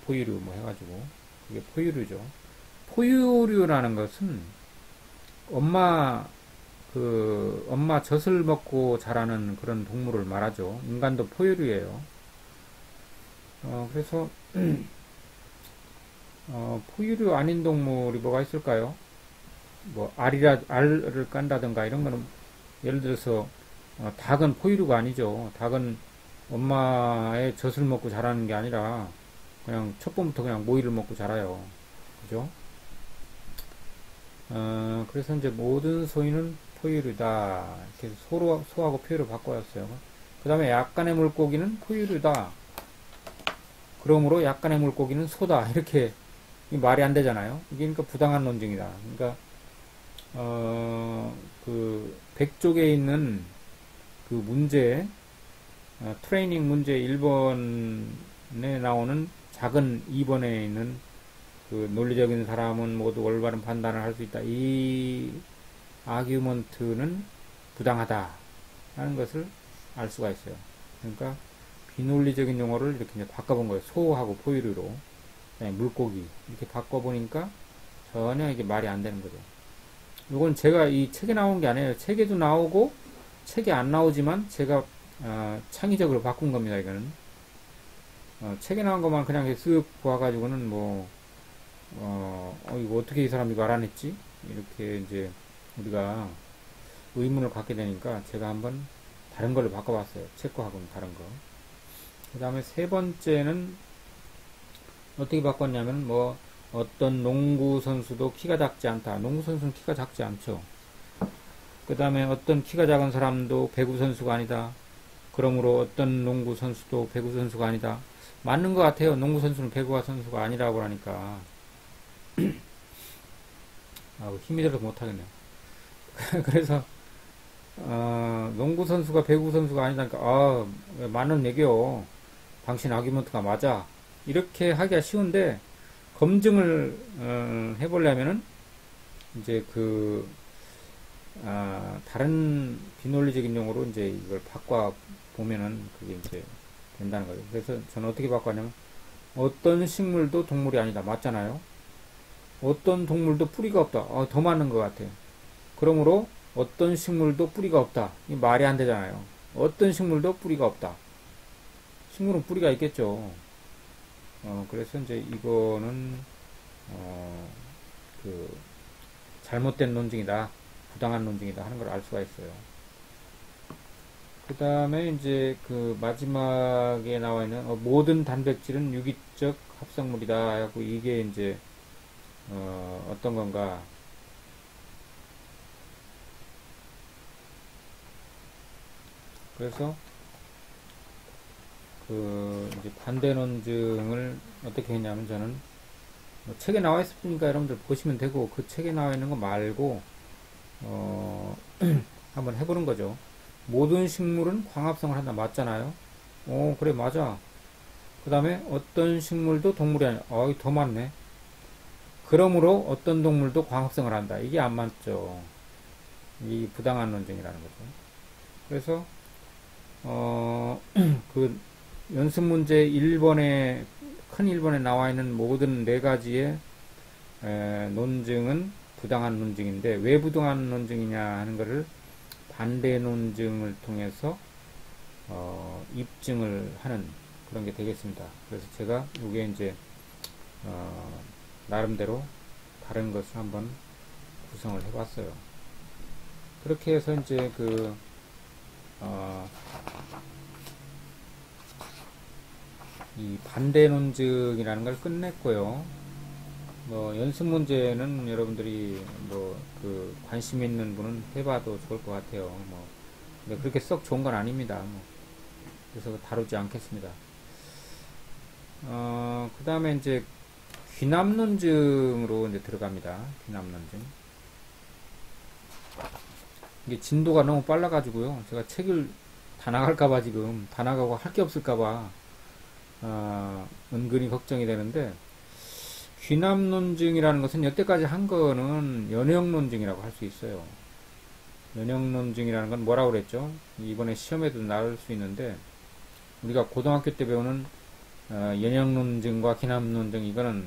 포유류 뭐 해가지고 그게 포유류죠. 포유류라는 것은 엄마 젖을 먹고 자라는 그런 동물을 말하죠. 인간도 포유류예요. 그래서 포유류 아닌 동물이 뭐가 있을까요? 뭐 알을 깐다든가 이런 거는 예를 들어서 닭은 포유류가 아니죠. 닭은 엄마의 젖을 먹고 자라는 게 아니라 그냥 첫 번부터 그냥 모이를 먹고 자라요. 그죠? 그래서 이제 모든 소인은 포유류다. 이렇게 소하고 포유를 바꿔왔어요. 그 다음에 약간의 물고기는 포유류다. 그러므로 약간의 물고기는 소다. 이렇게 말이 안 되잖아요. 이게 그러니까 부당한 논증이다. 그러니까 그 100쪽에 있는 그 문제, 트레이닝 문제 1번에 나오는 작은 2번에 있는 그 논리적인 사람은 모두 올바른 판단을 할 수 있다. 이 아규먼트는 부당하다 하는 것을 알 수가 있어요. 그러니까 비논리적인 용어를 이렇게 이제 바꿔본 거예요. 소하고 포유류로. 물고기. 이렇게 바꿔보니까 전혀 이게 말이 안 되는 거죠. 이건 제가 이 책에 나온 게 아니에요. 책에도 나오고, 책에 안 나오지만 제가, 창의적으로 바꾼 겁니다, 이거는. 책에 나온 것만 그냥 쓱 보아가지고는 뭐, 이거 어떻게 이 사람이 이거 알아냈지? 이렇게 이제 우리가 의문을 갖게 되니까 제가 한번 다른 걸로 바꿔봤어요. 책과하고는 다른 거. 그 다음에 세 번째는 어떻게 바꿨냐면 뭐 어떤 농구 선수도 키가 작지 않다. 농구 선수는 키가 작지 않죠. 그 다음에 어떤 키가 작은 사람도 배구 선수가 아니다. 그러므로 어떤 농구 선수도 배구 선수가 아니다. 맞는 것 같아요. 농구 선수는 배구 선수가 아니라고 하니까. 힘이 들어서 못하겠네요. 그래서 농구 선수가 배구 선수가 아니다니까 맞는 얘기요. 당신 아규먼트가 맞아. 이렇게 하기가 쉬운데 검증을 해보려면은 이제 다른 비논리적인 용어로 이제 이걸 바꿔 보면은 그게 이제 된다는 거죠. 그래서 저는 어떻게 바꿨냐면 어떤 식물도 동물이 아니다. 맞잖아요. 어떤 동물도 뿌리가 없다. 더 맞는 것 같아요. 그러므로 어떤 식물도 뿌리가 없다. 이 말이 안 되잖아요. 어떤 식물도 뿌리가 없다. 식물은 뿌리가 있겠죠. 그래서 이제 이거는 잘못된 논증이다, 부당한 논증이다 하는 걸 알 수가 있어요. 그 다음에 이제 그 마지막에 나와 있는 모든 단백질은 유기적 합성물이다 하고 이게 이제 어떤 건가? 그래서 이제 반대 논증을 어떻게 했냐면 저는 뭐 책에 나와 있으니까 여러분들 보시면 되고 그 책에 나와 있는 거 말고 한번 해보는 거죠. 모든 식물은 광합성을 한다. 맞잖아요. 그래 맞아. 그 다음에 어떤 식물도 동물이 아니야. 더 맞네. 그러므로 어떤 동물도 광합성을 한다. 이게 안 맞죠. 이 부당한 논증이라는 거죠. 그래서 그 연습 문제 1번에 큰 1번에 나와 있는 모든 네 가지의 논증은 부당한 논증인데 왜 부당한 논증이냐 하는 것을 반대 논증을 통해서 입증을 하는 그런 게 되겠습니다. 그래서 제가 이게 이제 나름대로 다른 것을 한번 구성을 해봤어요. 그렇게 해서 이제 이 반대 논증이라는 걸 끝냈고요. 연습 문제는 여러분들이 관심 있는 분은 해봐도 좋을 것 같아요. 근데 그렇게 썩 좋은 건 아닙니다. 그래서 다루지 않겠습니다. 그 다음에 이제 귀납 논증으로 이제 들어갑니다. 귀납 논증. 이게 진도가 너무 빨라가지고요. 제가 책을 다 나갈까봐 지금 다 나가고 할 게 없을까봐 은근히 걱정이 되는데 귀납 논증이라는 것은 여태까지 한 거는 연형 논증이라고 할 수 있어요. 연형 논증이라는 건 뭐라고 그랬죠? 이번에 시험에도 나올 수 있는데 우리가 고등학교 때 배우는 연형 논증과 귀납 논증 이거는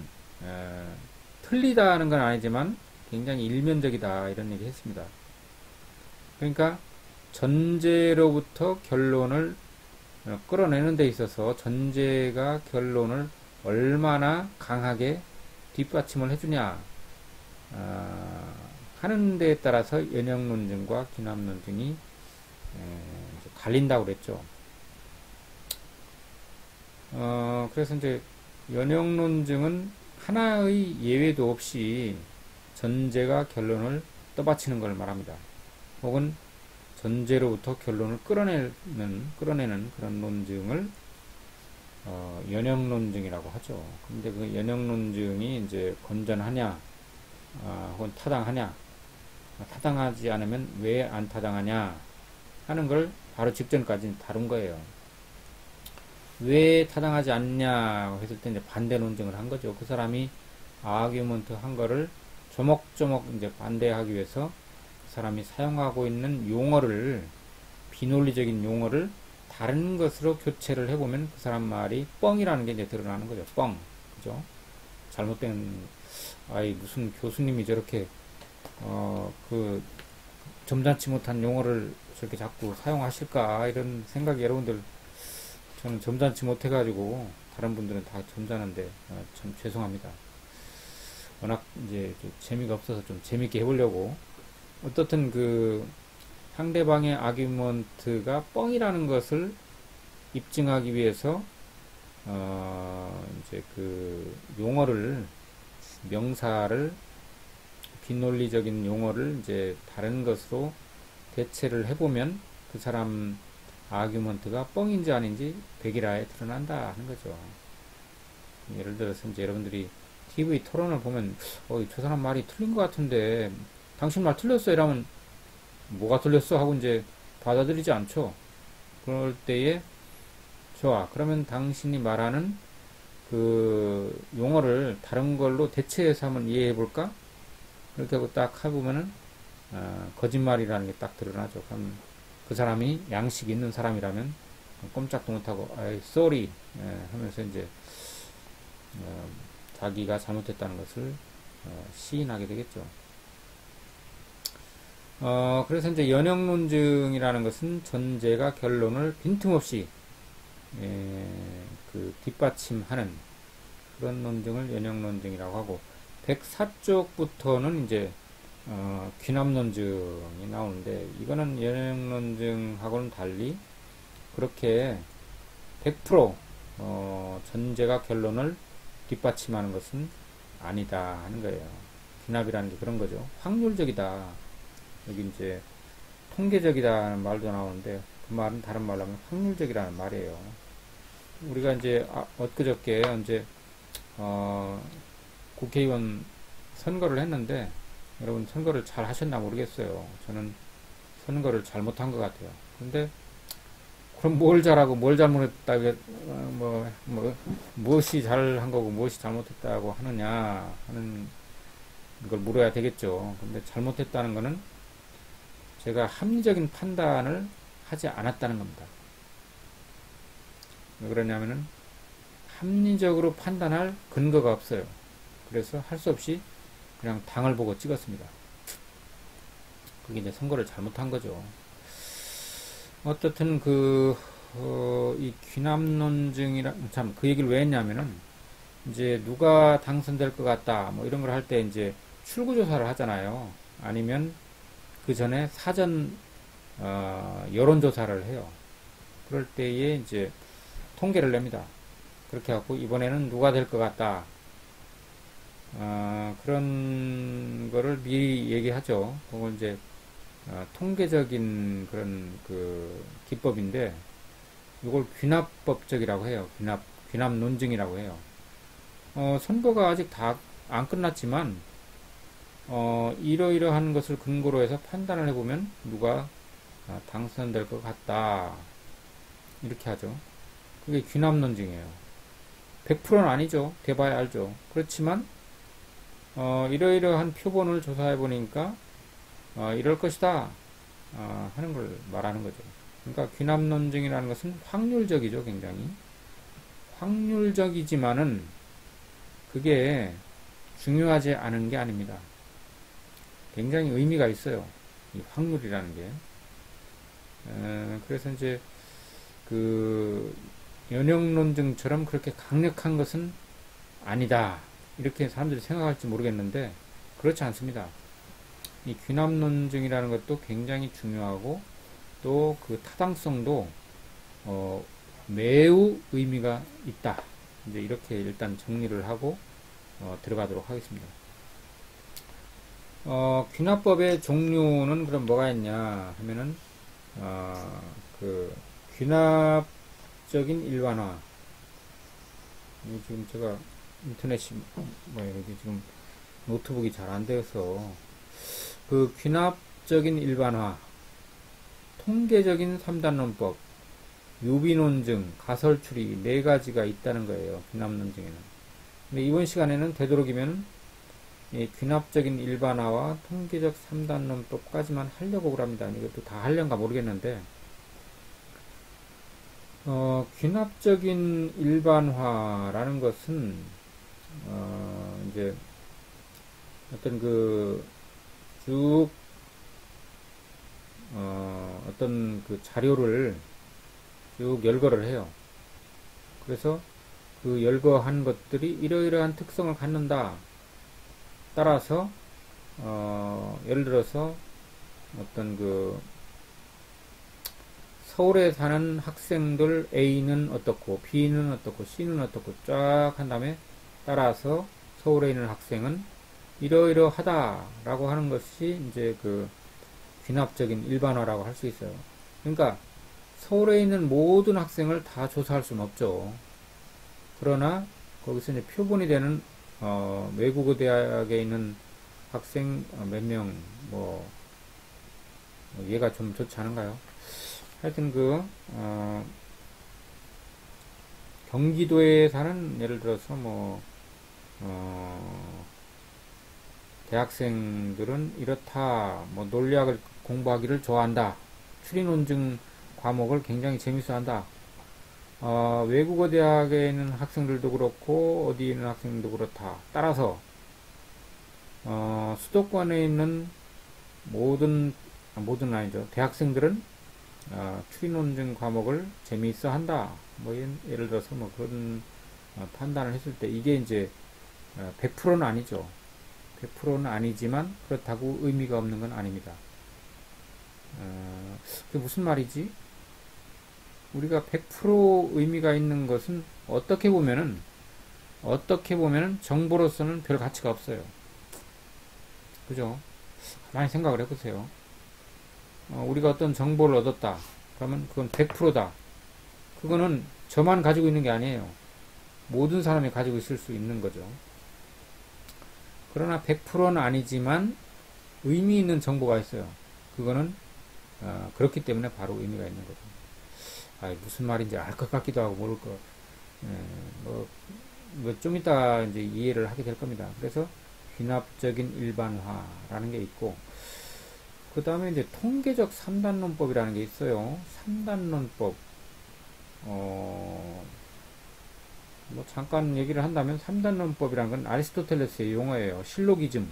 틀리다는 건 아니지만 굉장히 일면적이다 이런 얘기 했습니다. 그러니까 전제로부터 결론을 끌어내는 데 있어서 전제가 결론을 얼마나 강하게 뒷받침을 해주냐 하는 데에 따라서 연형 논증과 귀납 논증이 갈린다고 그랬죠. 그래서 이제 연형 논증은 하나의 예외도 없이 전제가 결론을 떠받치는 걸 말합니다. 혹은 전제로부터 결론을 끌어내는 그런 논증을 연형 논증이라고 하죠. 근데 그 연형 논증이 이제 건전하냐, 혹은 타당하냐, 타당하지 않으면 왜 안 타당하냐 하는 걸 바로 직전까지 다룬 거예요. 왜 타당하지 않냐 했을 때 이제 반대 논증을 한 거죠. 그 사람이 아규먼트 한 거를 조목조목 이제 반대하기 위해서 그 사람이 사용하고 있는 용어를, 비논리적인 용어를 다른 것으로 교체를 해보면 그 사람 말이 뻥이라는 게 이제 드러나는 거죠. 뻥. 그죠? 잘못된, 무슨 교수님이 저렇게, 점잖지 못한 용어를 저렇게 자꾸 사용하실까, 이런 생각이 여러분들, 저는 점잖지 못해가지고, 다른 분들은 다 점잖은데, 참 죄송합니다. 워낙 이제 좀 재미가 없어서 좀 재밌게 해보려고. 어떻든 상대방의 아규먼트가 뻥이라는 것을 입증하기 위해서, 이제 용어를, 명사를, 비논리적인 용어를 이제 다른 것으로 대체를 해보면 그 사람 아규먼트가 뻥인지 아닌지 백일하에 드러난다 하는 거죠. 예를 들어서 이제 여러분들이 TV 토론을 보면, 저 사람 말이 틀린 것 같은데, 당신 말 틀렸어? 이러면, 뭐가 틀렸어? 하고 이제 받아들이지 않죠. 그럴 때에, 좋아. 그러면 당신이 말하는 용어를 다른 걸로 대체해서 한번 이해해 볼까? 그렇게 하고 딱 해보면은, 거짓말이라는 게 딱 드러나죠. 그럼 그 사람이 양식 있는 사람이라면, 꼼짝도 못하고, sorry. 하면서 이제, 자기가 잘못했다는 것을 시인하게 되겠죠. 그래서 이제 연역논증이라는 것은 전제가 결론을 빈틈없이 뒷받침하는 그런 논증을 연역논증이라고 하고, 104쪽부터는 이제 귀납논증이 나오는데, 이거는 연역논증하고는 달리 그렇게 100% 전제가 결론을 뒷받침하는 것은 아니다 하는 거예요. 귀납이라는 게 그런 거죠. 확률적이다. 여기 이제 통계적이다는 말도 나오는데, 그 말은 다른 말로 하면 확률적이라는 말이에요. 우리가 이제 엊그저께 언제 국회의원 선거를 했는데, 여러분 선거를 잘 하셨나 모르겠어요. 저는 선거를 잘못한 것 같아요. 근데 그럼 뭘 잘하고 뭘 잘못했다, 무엇이 잘한 거고 무엇이 잘못했다고 하느냐 하는 걸 물어야 되겠죠. 근데 잘못했다는 거는 제가 합리적인 판단을 하지 않았다는 겁니다. 왜 그러냐면은 합리적으로 판단할 근거가 없어요. 그래서 할 수 없이 그냥 당을 보고 찍었습니다. 그게 이제 선거를 잘못한 거죠. 어떻든 이 귀납논증이라, 참, 그 얘기를 왜 했냐면은, 이제 누가 당선될 것 같다, 뭐 이런 걸 할 때 이제 출구조사를 하잖아요. 아니면 그 전에 사전, 여론조사를 해요. 그럴 때에 이제 통계를 냅니다. 그렇게 해갖고, 이번에는 누가 될 것 같다. 그런 거를 미리 얘기하죠. 그걸 이제, 통계적인 그런 기법인데, 이걸 귀납법적이라고 해요. 귀납 논증이라고 해요. 선거가 아직 다 안 끝났지만, 이러이러한 것을 근거로 해서 판단을 해보면 누가 당선될 것 같다. 이렇게 하죠. 그게 귀납 논증이에요. 100%는 아니죠. 돼봐야 알죠. 그렇지만, 이러이러한 표본을 조사해 보니까, 이럴 것이다 하는 걸 말하는 거죠. 그러니까 귀납논증이라는 것은 확률적이죠. 굉장히 확률적이지만은 그게 중요하지 않은 게 아닙니다. 굉장히 의미가 있어요. 이 확률이라는 게. 그래서 이제 연역논증처럼 그렇게 강력한 것은 아니다, 이렇게 사람들이 생각할지 모르겠는데 그렇지 않습니다. 이 귀납논증이라는 것도 굉장히 중요하고, 또 그 타당성도 매우 의미가 있다. 이제 이렇게 일단 정리를 하고 들어가도록 하겠습니다. 귀납법의 종류는 그럼 뭐가 있냐 하면은 귀납적인 일반화. 지금 제가 인터넷이 여기 지금 노트북이 잘 안 되어서 그 귀납적인 일반화, 통계적인 3단론법, 유비논증, 가설추리 네 가지가 있다는 거예요. 귀납논증에는. 근데 이번 시간에는 되도록이면 이 귀납적인 일반화와 통계적 3단론법까지만 하려고 그럽니다. 이것도 다 하려는가 모르겠는데, 귀납적인 일반화라는 것은 이제 어떤 쭉 어떤 그 자료를 쭉 열거를 해요. 그래서 그 열거한 것들이 이러이러한 특성을 갖는다. 따라서 예를 들어서 어떤 서울에 사는 학생들 A는 어떻고 B는 어떻고 C는 어떻고 쫙 한 다음에 따라서 서울에 있는 학생은 이러이러하다라고 하는 것이 이제 그 귀납적인 일반화라고 할 수 있어요. 그러니까 서울에 있는 모든 학생을 다 조사할 수는 없죠. 그러나 거기서 이제 표본이 되는 외국어 대학에 있는 학생 몇 명, 얘가 좀 좋지 않은가요? 하여튼 경기도에 사는 예를 들어서 대학생들은 이렇다, 논리학을 공부하기를 좋아한다, 추리논증 과목을 굉장히 재밌어 한다. 외국어 대학에 있는 학생들도 그렇고 어디에 있는 학생들도 그렇다. 따라서 수도권에 있는 모든 아니죠. 대학생들은 추리논증 과목을 재미있어 한다. 예를 들어서 그런 판단을 했을 때 이게 이제 100%는 아니죠. 100%는 아니지만 그렇다고 의미가 없는 건 아닙니다. 그게 무슨 말이지? 우리가 100% 의미가 있는 것은 어떻게 보면은 정보로서는 별 가치가 없어요. 그죠? 많이 생각을 해보세요. 우리가 어떤 정보를 얻었다. 그러면 그건 100%다. 그거는 저만 가지고 있는 게 아니에요. 모든 사람이 가지고 있을 수 있는 거죠. 그러나 100%는 아니지만 의미 있는 정보가 있어요. 그거는 그렇기 때문에 바로 의미가 있는 거죠. 무슨 말인지 알 것 같기도 하고 모를 것. 좀 이따 이제 이해를 하게 될 겁니다. 그래서 귀납적인 일반화라는 게 있고, 그 다음에 이제 통계적 3단론법이라는 게 있어요. 3단론법. 잠깐 얘기를 한다면 3단론법이라는 건 아리스토텔레스의 용어예요. 실로기즘.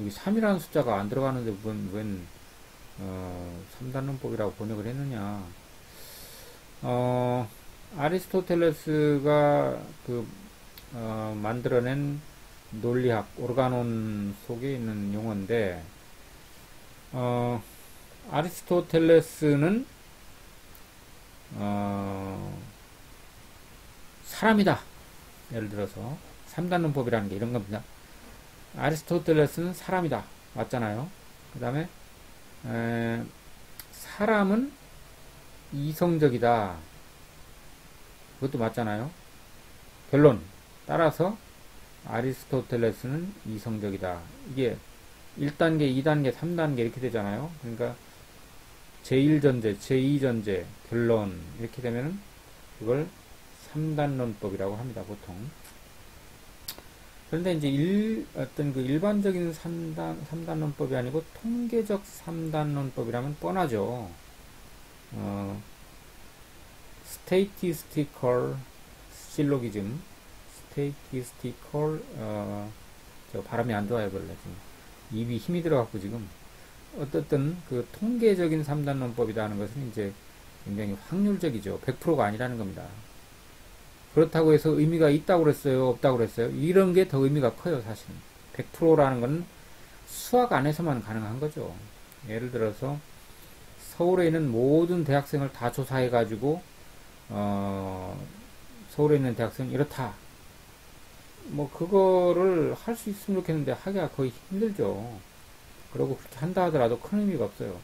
여기 3이라는 숫자가 안 들어가는데 웬 3단론법이라고 번역을 했느냐. 아리스토텔레스가 만들어낸 논리학, 오르가논 속에 있는 용어인데, 아리스토텔레스는, 사람이다. 예를 들어서, 3단론법이라는 게 이런 겁니다. 아리스토텔레스는 사람이다. 맞잖아요. 그 다음에, 사람은 이성적이다. 그것도 맞잖아요. 결론. 따라서 아리스토텔레스는 이성적이다. 이게 1단계, 2단계, 3단계 이렇게 되잖아요. 그러니까 제1전제, 제2전제, 결론 이렇게 되면은 그걸 3단론법이라고 합니다. 보통. 그런데 이제 일반적인 3단론법이 아니고 통계적 3단론법이라면 뻔하죠. statistical syllogism, statistical, 저 발음이 안 좋아요, 원래 지금. 입이 힘이 들어갖고 지금. 어떻든 그 통계적인 3단론법이라는 것은 이제 굉장히 확률적이죠. 100%가 아니라는 겁니다. 그렇다고 해서 의미가 있다고 그랬어요, 없다고 그랬어요? 이런 게 더 의미가 커요, 사실은. 100%라는 건 수학 안에서만 가능한 거죠. 예를 들어서 서울에 있는 모든 대학생을 다 조사해가지고 서울에 있는 대학생 이렇다. 그거를 할 수 있으면 좋겠는데 하기가 거의 힘들죠. 그리고 그렇게 한다 하더라도 큰 의미가 없어요.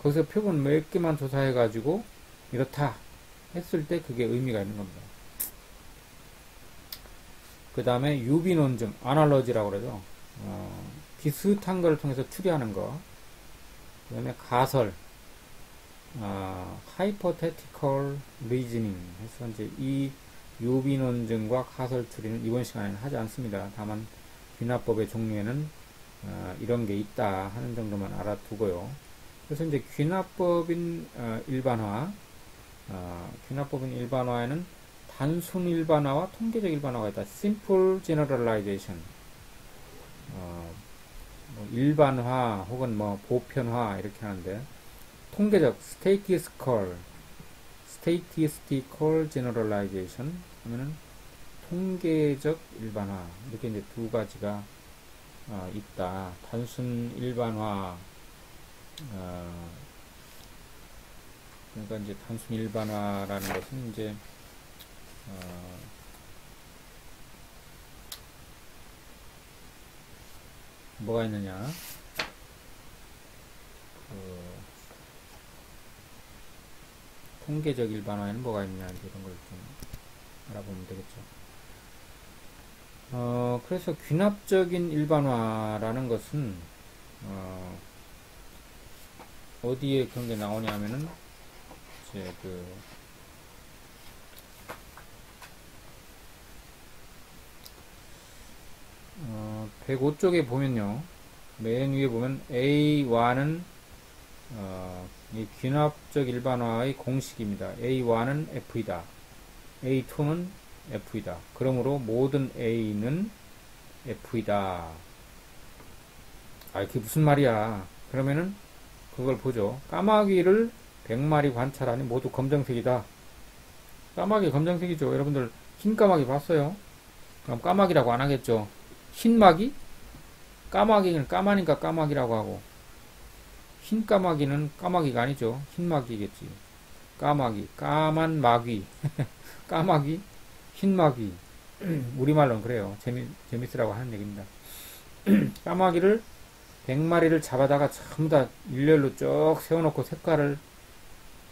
거기서 표본 몇 개만 조사해가지고 이렇다 했을 때 그게 의미가 있는 겁니다. 그 다음에 유비논증, 아날로지라고 그러죠. 비슷한 걸 통해서 추리하는 거. 그 다음에 가설, hypothetical reasoning 해서 이제 이 요비 논증과 가설 추리는 이번 시간에는 하지 않습니다. 다만 귀납법의 종류에는 이런 게 있다 하는 정도만 알아두고요. 그래서 이제 귀납법인 일반화에는 단순 일반화와 통계적 일반화가 있다. simple generalization. 뭐 일반화 혹은 뭐 보편화 이렇게 하는데, 통계적 statistical generalization 하면은 통계적 일반화, 이렇게 이제 두 가지가 있다. 단순 일반화, 그러니까 이제 단순 일반화라는 것은 이제 뭐가 있느냐, 통계적 일반화에는 뭐가 있느냐, 이런 걸 좀 알아보면 되겠죠. 그래서 귀납적인 일반화라는 것은 어디에 그런 게 나오냐 하면은 이제 105쪽에 보면요, 맨 위에 보면 A1은 이 귀납적 일반화의 공식입니다. A1은 F이다. A2는 F이다. 그러므로 모든 A는 F이다. 그게 무슨 말이야? 그러면은 그걸 보죠. 까마귀를 100마리 관찰하니 모두 검정색이다. 까마귀 검정색이죠. 여러분들 흰 까마귀 봤어요? 그럼 까마귀라고 안 하겠죠. 흰마귀? 까마귀는 까마니까 까마귀라고 하고, 흰 까마귀는 까마귀가 아니죠. 흰마귀겠지. 까마귀, 까만 마귀. 까마귀, 흰마귀. 우리말로는 그래요. 재밌으라고 하는 얘기입니다. 까마귀를 100마리를 잡아다가 전부 다 일렬로 쭉 세워놓고 색깔을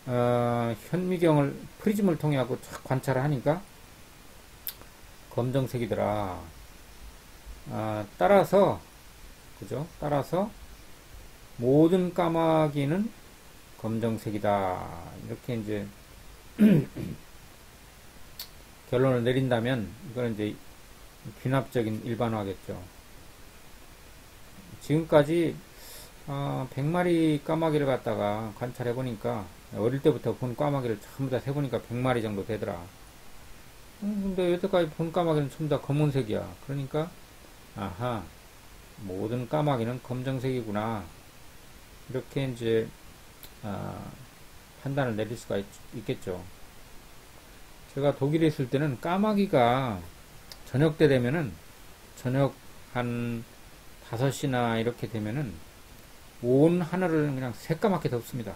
현미경을 프리즘을 통해 하고 쫙 관찰을 하니까 검정색이더라. 따라서 따라서 모든 까마귀는 검정색이다. 이렇게 이제 결론을 내린다면 이거는 이제 귀납적인 일반화겠죠. 지금까지 100마리 까마귀를 갖다가 관찰해 보니까, 어릴 때부터 본 까마귀를 전부 다 세보니까 100마리 정도 되더라. 근데 여태까지 본 까마귀는 전부 다 검은색이야. 그러니까 아하, 모든 까마귀는 검정색이구나, 이렇게 이제 판단을 내릴 수가 있겠죠. 제가 독일에 있을 때는 까마귀가 저녁 때 되면은, 저녁 한 5시나 이렇게 되면은 온 하늘을 그냥 새까맣게 덮습니다.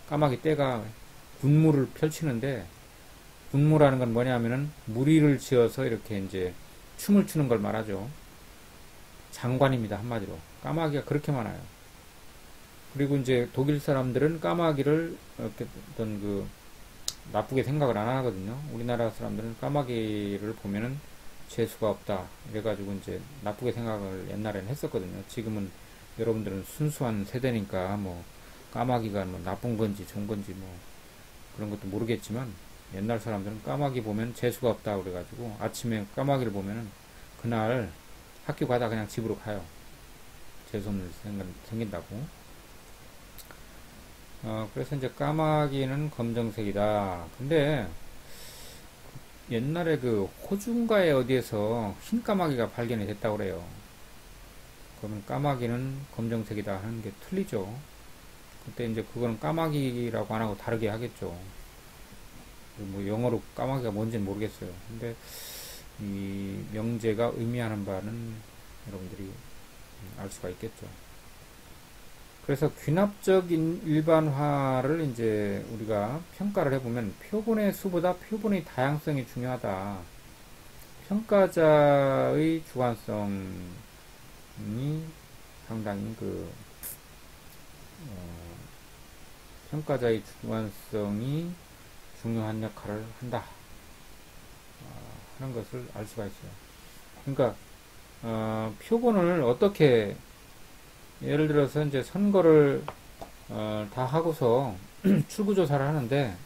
까마귀 떼가 군무를 펼치는데, 군무라는 건 뭐냐면은 무리를 지어서 이렇게 이제 춤을 추는 걸 말하죠. 장관입니다, 한마디로. 까마귀가 그렇게 많아요. 그리고 이제 독일 사람들은 까마귀를 이렇게 어떤 나쁘게 생각을 안 하거든요. 우리나라 사람들은 까마귀를 보면은 재수가 없다, 이래가지고 이제 나쁘게 생각을 옛날에는 했었거든요. 지금은 여러분들은 순수한 세대니까 뭐 까마귀가 뭐 나쁜 건지 좋은 건지 뭐 그런 것도 모르겠지만, 옛날 사람들은 까마귀 보면 재수가 없다 그래가지고 아침에 까마귀를 보면은 그날 학교 가다 그냥 집으로 가요. 재수없는 생긴다고. 그래서 이제 까마귀는 검정색이다. 근데 옛날에 호주인가에 어디에서 흰 까마귀가 발견이 됐다고 그래요. 그러면 까마귀는 검정색이다 하는 게 틀리죠. 그때 이제 그거는 까마귀라고 안 하고 다르게 하겠죠. 뭐 영어로 까마귀가 뭔지는 모르겠어요. 근데 이 명제가 의미하는 바는 여러분들이 알 수가 있겠죠. 그래서 귀납적인 일반화를 이제 우리가 평가를 해보면, 표본의 수보다 표본의 다양성이 중요하다. 평가자의 주관성이 상당히 평가자의 주관성이 중요한 역할을 한다 하는 것을 알 수가 있어요. 그러니까 표본을 어떻게 예를 들어서 이제 선거를 다 하고서 출구조사를 하는데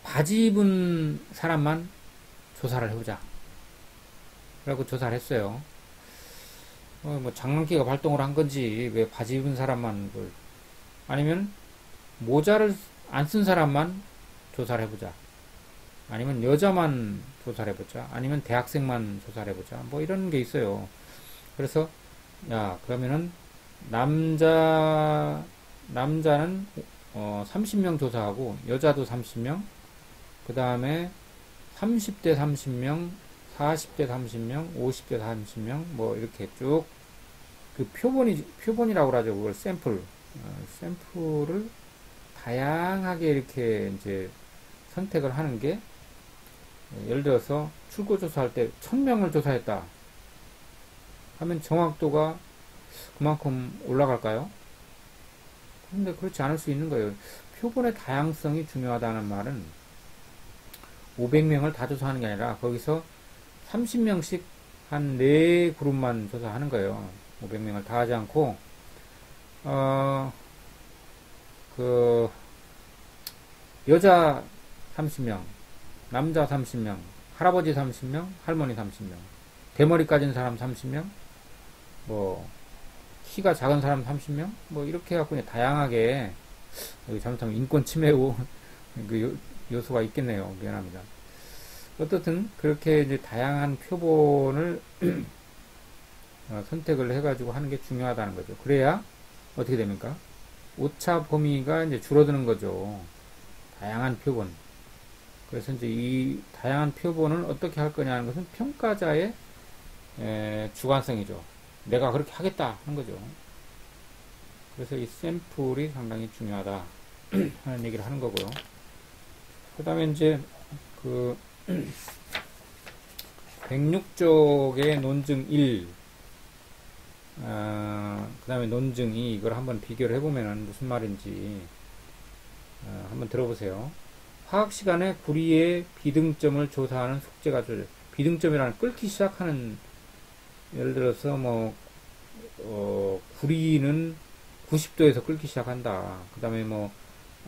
바지 입은 사람만 조사를 해보자. 라고 조사를 했어요. 뭐 장난기가 발동을 한 건지 왜 바지 입은 사람만 아니면 모자를 안 쓴 사람만 조사를 해보자. 아니면 여자만 조사를 해보자. 아니면 대학생만 조사를 해보자. 뭐 이런 게 있어요. 그래서 야 그러면은 남자는 30명 조사하고 여자도 30명, 그 다음에 30대 30명, 40대 30명, 50대 30명, 뭐 이렇게 쭉 그 표본이라고 그러죠. 그걸 샘플을 다양하게 이렇게 이제 선택을 하는 게, 예를 들어서 출구조사할 때 1000명을 조사했다 하면 정확도가 그만큼 올라갈까요? 근데 그렇지 않을 수 있는 거예요. 표본의 다양성이 중요하다는 말은 500명을 다 조사하는 게 아니라 거기서 30명씩 한 4그룹만 조사하는 거예요. 500명을 다 하지 않고 여자 30명, 남자 30명, 할아버지 30명, 할머니 30명, 대머리 까진 사람 30명, 뭐 키가 작은 사람 30명, 뭐 이렇게 해갖고 그냥 다양하게, 여기 잘못하면 인권 침해고 그 요소가 있겠네요. 미안합니다. 어떻든 그렇게 이제 다양한 표본을 선택을 해가지고 하는 게 중요하다는 거죠. 그래야 어떻게 됩니까? 오차 범위가 이제 줄어드는 거죠. 다양한 표본. 그래서 이제 이 다양한 표본을 어떻게 할 거냐는 것은 평가자의 주관성이죠. 내가 그렇게 하겠다 하는 거죠. 그래서 이 샘플이 상당히 중요하다 하는 얘기를 하는 거고요. 그 다음에 이제 그 106쪽의 논증 1, 그 다음에 논증 2, 이걸 한번 비교를 해보면 무슨 말인지 한번 들어보세요. 화학 시간에 구리의 비등점을 조사하는 숙제가 비등점이라는 끓기 시작하는, 예를 들어서 뭐 구리는 90도에서 끓기 시작한다. 그 다음에 뭐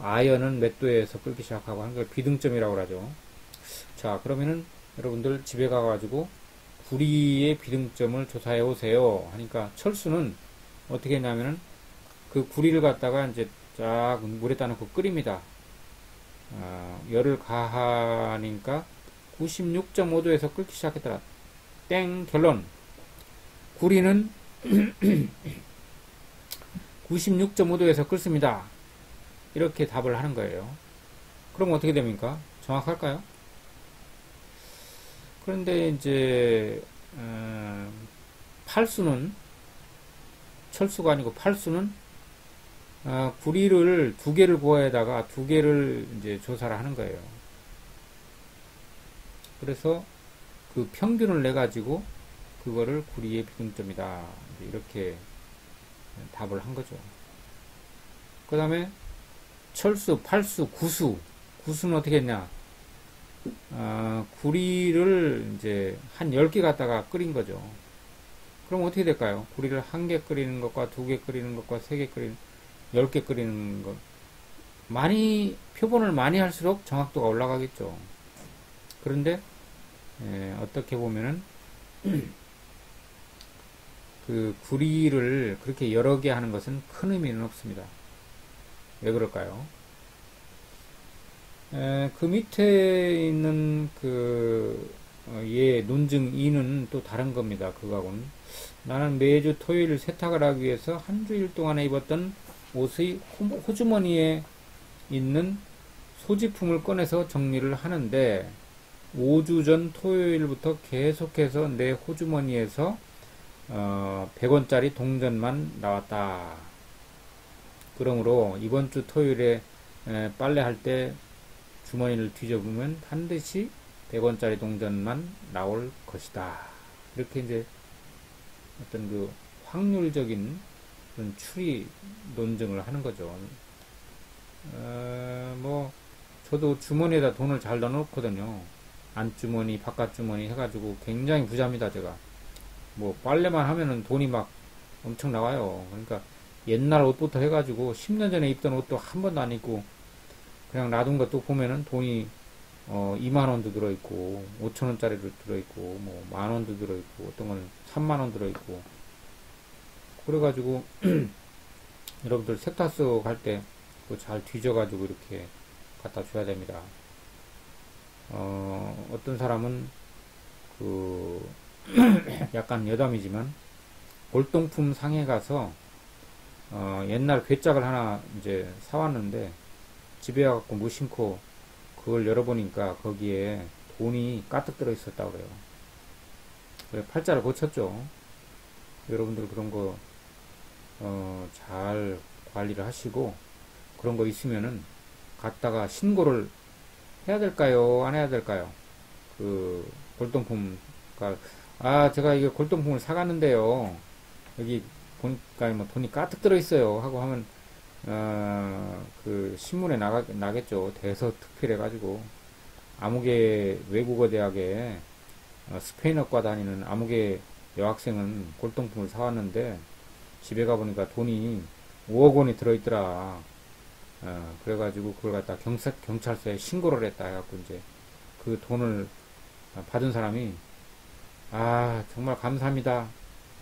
아연은 몇 도에서 끓기 시작하고 하는 걸 비등점이라고 하죠. 자, 그러면은 여러분들 집에 가가지고 구리의 비등점을 조사해 오세요 하니까 철수는 어떻게 했냐면은 그 구리를 갖다가 이제 쫙 물에다 넣고 끓입니다. 열을 가하니까 96.5도에서 끓기 시작했더라. 땡. 결론. 구리는 96.5도에서 끓습니다. 이렇게 답을 하는 거예요. 그럼 어떻게 됩니까? 정확할까요? 그런데 이제 팔수는, 철수가 아니고 팔수는 구리를 2개를 구해다가 2개를 이제 조사를 하는 거예요. 그래서 그 평균을 내 가지고 그거를 구리의 비등점이다, 이렇게 답을 한 거죠. 그 다음에 철수, 팔수, 구수는 어떻게 했냐? 구리를 이제 한 10개 갖다가 끓인 거죠. 그럼 어떻게 될까요? 구리를 1개 끓이는 것과 2개 끓이는 것과 3개 끓이는, 10개 끓이는 것. 표본을 많이 할수록 정확도가 올라가겠죠. 그런데, 어떻게 보면은, 그 구리를 그렇게 여러 개 하는 것은 큰 의미는 없습니다. 왜 그럴까요? 그 밑에 있는 논증 2는 또 다른 겁니다. 그거하고는. 나는 매주 토요일 세탁을 하기 위해서 한 주일 동안에 입었던 옷의 호주머니에 있는 소지품을 꺼내서 정리를 하는데 5주 전 토요일부터 계속해서 내 호주머니에서 100원짜리 동전만 나왔다. 그러므로 이번 주 토요일에 빨래할 때 주머니를 뒤져보면 반드시 100원짜리 동전만 나올 것이다. 이렇게 이제 어떤 그 확률적인 그런 추리 논증을 하는 거죠. 뭐 저도 주머니에다 돈을 잘 넣어놓거든요. 안주머니, 바깥주머니 해가지고 굉장히 부자입니다, 제가. 뭐, 빨래만 하면은 돈이 막 엄청 나와요. 그러니까 옛날 옷부터 해가지고 10년 전에 입던 옷도 한 번도 안 입고 그냥 놔둔 것도 보면은 돈이 2만 원도 들어있고 5천 원짜리도 들어있고 뭐 만 원도 들어있고 어떤 건 3만 원 들어있고 그래가지고 여러분들 세탁소 갈 때 잘 뒤져가지고 이렇게 갖다 줘야 됩니다. 어떤 사람은 그 약간 여담이지만 골동품 상에 가서 옛날 괴짝을 하나 이제 사왔는데 집에 와갖고 무심코 그걸 열어보니까 거기에 돈이 가득 들어있었다고 그래요. 그래 팔자를 고쳤죠. 여러분들 그런 거 잘 관리를 하시고 그런 거 있으면은 갖다가 신고를 해야 될까요? 안 해야 될까요? 그 골동품 제가 이게 골동품을 사갔는데요. 여기 보니까 뭐 돈이 가득 들어있어요. 하고 하면 그 신문에 나겠죠. 대서특필해가지고 아무개 외국어 대학에 스페인어과 다니는 아무개 여학생은 골동품을 사왔는데 집에 가보니까 돈이 5억 원이 들어있더라. 그래가지고 그걸 갖다 경찰서에 신고를 했다 해갖고 이제 그 돈을 받은 사람이 정말 감사합니다.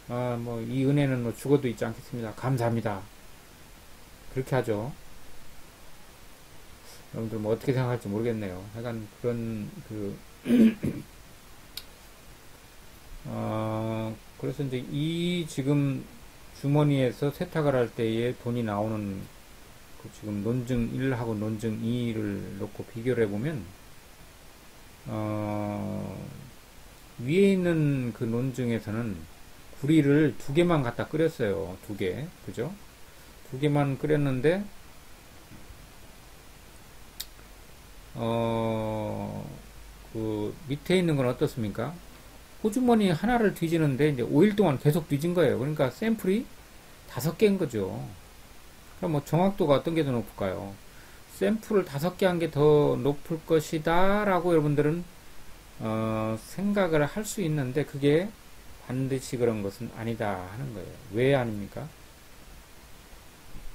뭐 이 은혜는 뭐 죽어도 잊지 않겠습니다. 감사합니다. 그렇게 하죠. 여러분들 뭐 어떻게 생각할지 모르겠네요. 약간 그런 그래서 이제 이 지금 주머니에서 세탁을 할 때에 돈이 나오는 그 지금 논증 1하고 논증 2를 놓고 비교를 해보면 위에 있는 그 논증에서는 구리를 2개만 갖다 끓였어요. 2개. 그죠? 2개만 끓였는데 그 밑에 있는 건 어떻습니까? 호주머니 하나를 뒤지는데 이제 5일 동안 계속 뒤진 거예요. 그러니까 샘플이 5개인 거죠. 그럼 뭐 정확도가 어떤 게 더 높을까요? 샘플을 5개 한 게 더 높을 것이다 라고 여러분들은 생각을 할 수 있는데 그게 반드시 그런 것은 아니다 하는 거예요. 왜 아닙니까?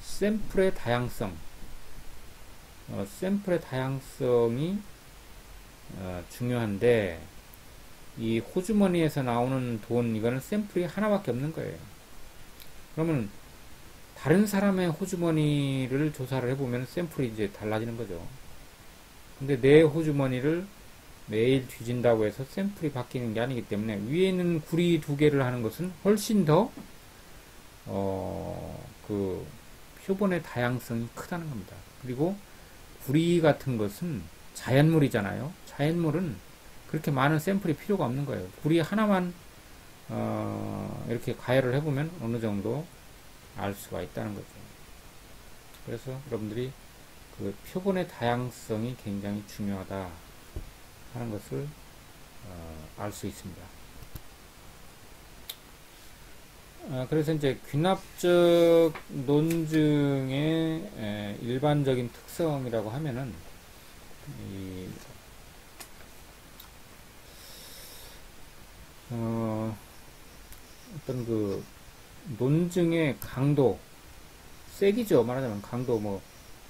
샘플의 다양성 샘플의 다양성이 중요한데 이 호주머니에서 나오는 돈 이거는 샘플이 하나밖에 없는 거예요. 그러면 다른 사람의 호주머니를 조사를 해보면 샘플이 이제 달라지는 거죠. 근데 내 호주머니를 매일 뒤진다고 해서 샘플이 바뀌는 게 아니기 때문에 위에 있는 구리 2개를 하는 것은 훨씬 더 그 표본의 다양성이 크다는 겁니다. 그리고 구리 같은 것은 자연물이잖아요. 자연물은 그렇게 많은 샘플이 필요가 없는 거예요. 구리 하나만 이렇게 가열을 해보면 어느 정도 알 수가 있다는 거죠. 그래서 여러분들이 그 표본의 다양성이 굉장히 중요하다 하는 것을 알 수 있습니다. 그래서 이제 귀납적 논증의 일반적인 특성이라고 하면은 어떤 그 논증의 강도, 세기죠. 말하자면 강도, 뭐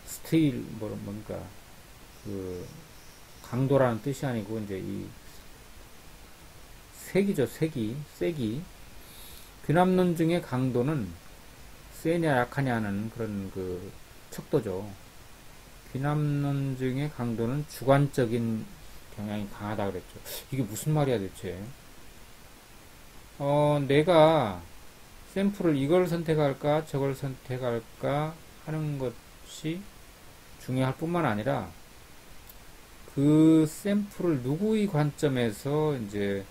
스테일 뭔가 그 강도라는 뜻이 아니고 이제 이 세기죠. 세기. 귀납 논증의 강도는 세냐 약하냐는 그런 그 척도죠. 귀납 논증의 강도는 주관적인 경향이 강하다 그랬죠. 이게 무슨 말이야 대체? 내가 샘플을 이걸 선택할까 저걸 선택할까 하는 것이 중요할 뿐만 아니라 그 샘플을 누구의 관점에서 이제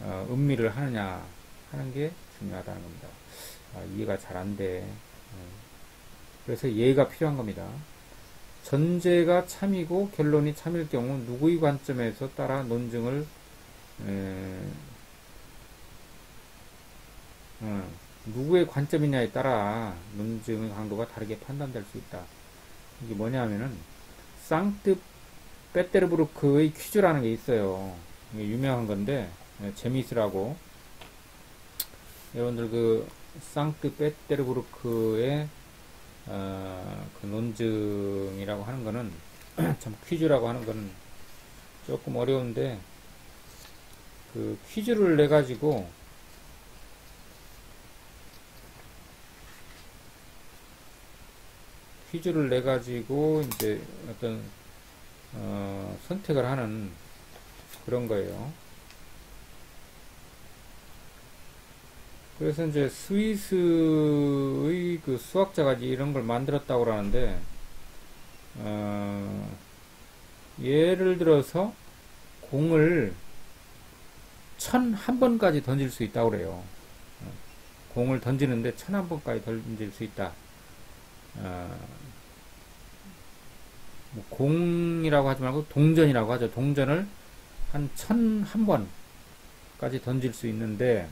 음미를 하느냐 하는 게 중요하다는 겁니다. 이해가 잘 안 돼. 그래서 예의가 필요한 겁니다. 전제가 참이고 결론이 참일 경우 누구의 관점에서 따라 논증을 누구의 관점이냐에 따라 논증의 강도가 다르게 판단될 수 있다. 이게 뭐냐 하면은 쌍뜻 베테르부르크의 퀴즈라는 게 있어요. 이게 유명한 건데 재미있으라고 여러분들 그 상트 베테르부르크의 그 논증이라고 하는 거는 참 퀴즈라고 하는 거는 조금 어려운데 그 퀴즈를 내 가지고 이제 어떤 선택을 하는 그런 거예요. 그래서 이제 스위스의 그 수학자가 이런 걸 만들었다고 그러는데 예를 들어서 공을 1001번까지 던질 수 있다고 그래요. 공을 던지는데 1001번까지 던질 수 있다. 뭐 공이라고 하지 말고 동전이라고 하죠. 동전을 한 1001번까지 던질 수 있는데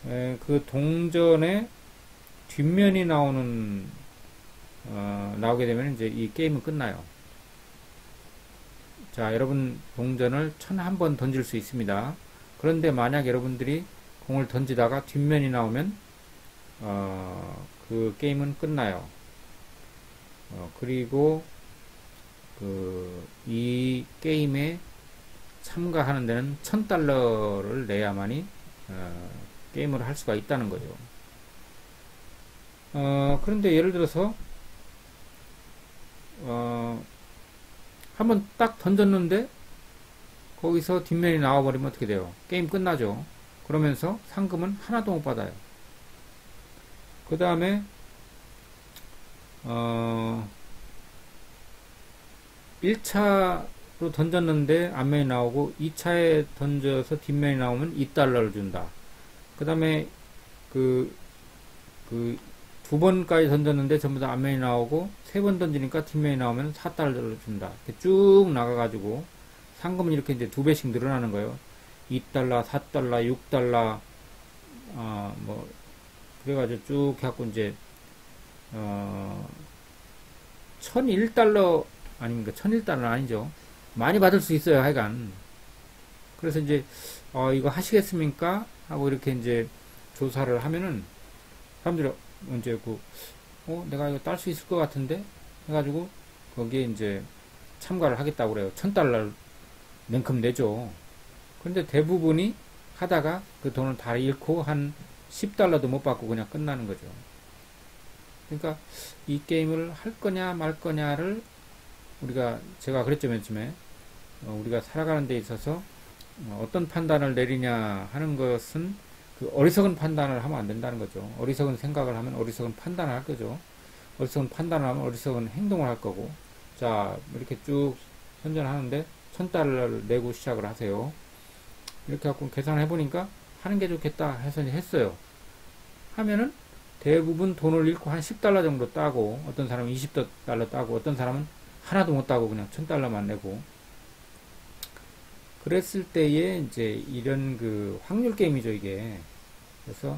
그 동전의 뒷면이 나오게 되면 이제 이 게임은 끝나요. 자, 여러분 동전을 1001번 던질 수 있습니다. 그런데 만약 여러분들이 공을 던지다가 뒷면이 나오면 그 게임은 끝나요. 그리고 이 게임에 참가하는 데는 $1000를 내야만이 게임을 할 수가 있다는 거예요. 그런데 예를 들어서 한번 딱 던졌는데 거기서 뒷면이 나와버리면 어떻게 돼요? 게임 끝나죠. 그러면서 상금은 하나도 못 받아요. 그 다음에 1차로 던졌는데 앞면이 나오고 2차에 던져서 뒷면이 나오면 $2를 준다. 그 다음에 두 번까지 던졌는데 전부 다 앞면이 나오고 세 번 던지니까 뒷면이 나오면 $4를 준다. 이렇게 쭉 나가가지고 상금은 이렇게 이제 2배씩 늘어나는 거예요. $2, $4, $6, 뭐 그래가지고 쭉 해갖고 이제 $1001 아닙니까? $1001는 아니죠. 많이 받을 수 있어요, 하여간. 그래서 이제 이거 하시겠습니까? 하고 이렇게 이제 조사를 하면은 사람들이 이제 내가 이거 딸 수 있을 것 같은데 해가지고 거기에 이제 참가를 하겠다고 그래요. $1000 냉큼 내죠. 그런데 대부분이 하다가 그 돈을 다 잃고 한 $10도 못 받고 그냥 끝나는 거죠. 그러니까 이 게임을 할 거냐 말 거냐를 제가 그랬죠, 맨 처음에. 우리가 살아가는 데 있어서 어떤 판단을 내리냐 하는 것은 그 어리석은 판단을 하면 안 된다는 거죠. 어리석은 생각을 하면 어리석은 판단을 할 거죠. 어리석은 판단을 하면 어리석은 행동을 할 거고. 자, 이렇게 쭉 선전하는데 $1000를 내고 시작을 하세요. 이렇게 갖고 계산을 해보니까 하는 게 좋겠다 해서 했어요. 하면은 대부분 돈을 잃고 한 $10 정도 따고, 어떤 사람은 $20 따고, 어떤 사람은 하나도 못 따고 그냥 $1000만 내고. 그랬을 때에 이제 이런 그 확률 게임이죠, 이게. 그래서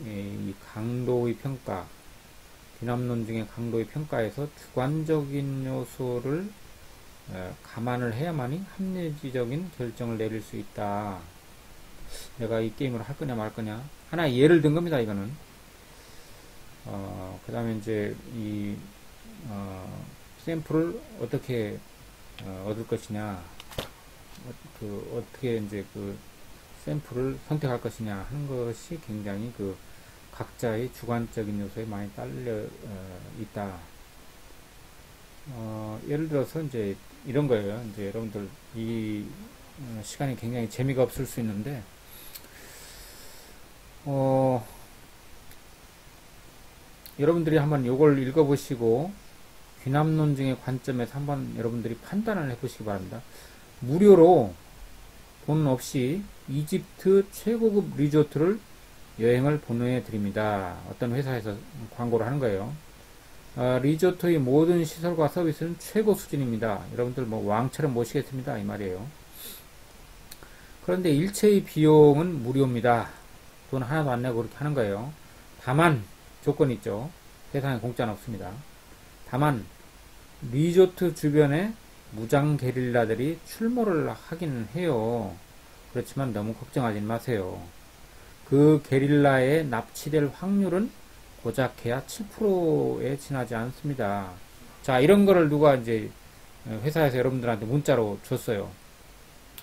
이 강도의 평가, 귀납론 중에 강도의 평가에서 주관적인 요소를 감안을 해야만이 합리적인 결정을 내릴 수 있다. 내가 이 게임을 할 거냐 말 거냐. 하나의 예를 든 겁니다, 이거는. 그 다음에 이제 샘플을 어떻게 얻을 것이냐, 어떻게 이제 샘플을 선택할 것이냐 하는 것이 굉장히 각자의 주관적인 요소에 많이 딸려 있다. 예를 들어서 이제 이런 거예요. 이제 여러분들 이 시간이 굉장히 재미가 없을 수 있는데, 여러분들이 한번 요걸 읽어보시고 귀납론증의 관점에서 한번 여러분들이 판단을 해보시기 바랍니다. 무료로 돈 없이 이집트 최고급 리조트를 여행을 보내드립니다. 드립니다. 어떤 회사에서 광고를 하는 거예요. 리조트의 모든 시설과 서비스는 최고 수준입니다. 여러분들 뭐 왕처럼 모시겠습니다, 이 말이에요. 그런데 일체의 비용은 무료입니다. 돈 하나도 안 내고 그렇게 하는 거예요. 다만 조건이 있죠. 세상에 공짜는 없습니다. 다만 리조트 주변에 무장 게릴라들이 출몰을 하긴 해요. 그렇지만 너무 걱정하지 마세요. 그 게릴라에 납치될 확률은 고작 해야 7%에 지나지 않습니다. 자, 이런 거를 누가 이제 회사에서 여러분들한테 문자로 줬어요.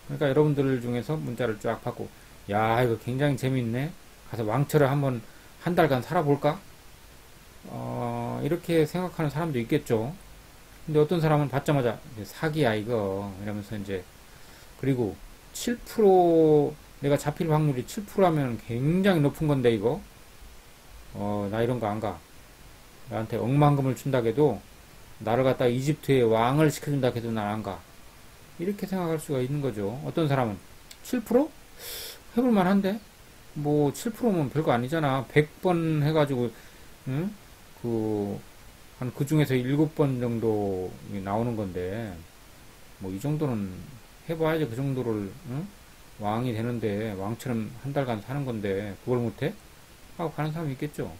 그러니까 여러분들 중에서 문자를 쫙 받고, 야, 이거 굉장히 재밌네. 가서 왕처를 한번 한 달간 살아볼까? 이렇게 생각하는 사람도 있겠죠. 근데 어떤 사람은 받자마자 사기야 이거 이러면서 이제, 그리고 7% 내가 잡힐 확률이 7%라면 굉장히 높은 건데 이거 나 이런 거 안 가. 나한테 억만금을 준다 해도 나를 갖다 이집트의 왕을 시켜준다 해도 난 안 가. 이렇게 생각할 수가 있는 거죠. 어떤 사람은 7%? 해볼 만한데 뭐 7%면 별거 아니잖아. 100번 해가지고 응? 한 그 중에서 7번 정도 나오는 건데, 뭐, 이 정도는 해봐야지 그 정도를, 응? 왕이 되는데, 왕처럼 한 달간 사는 건데, 그걸 못해? 하고 가는 사람이 있겠죠.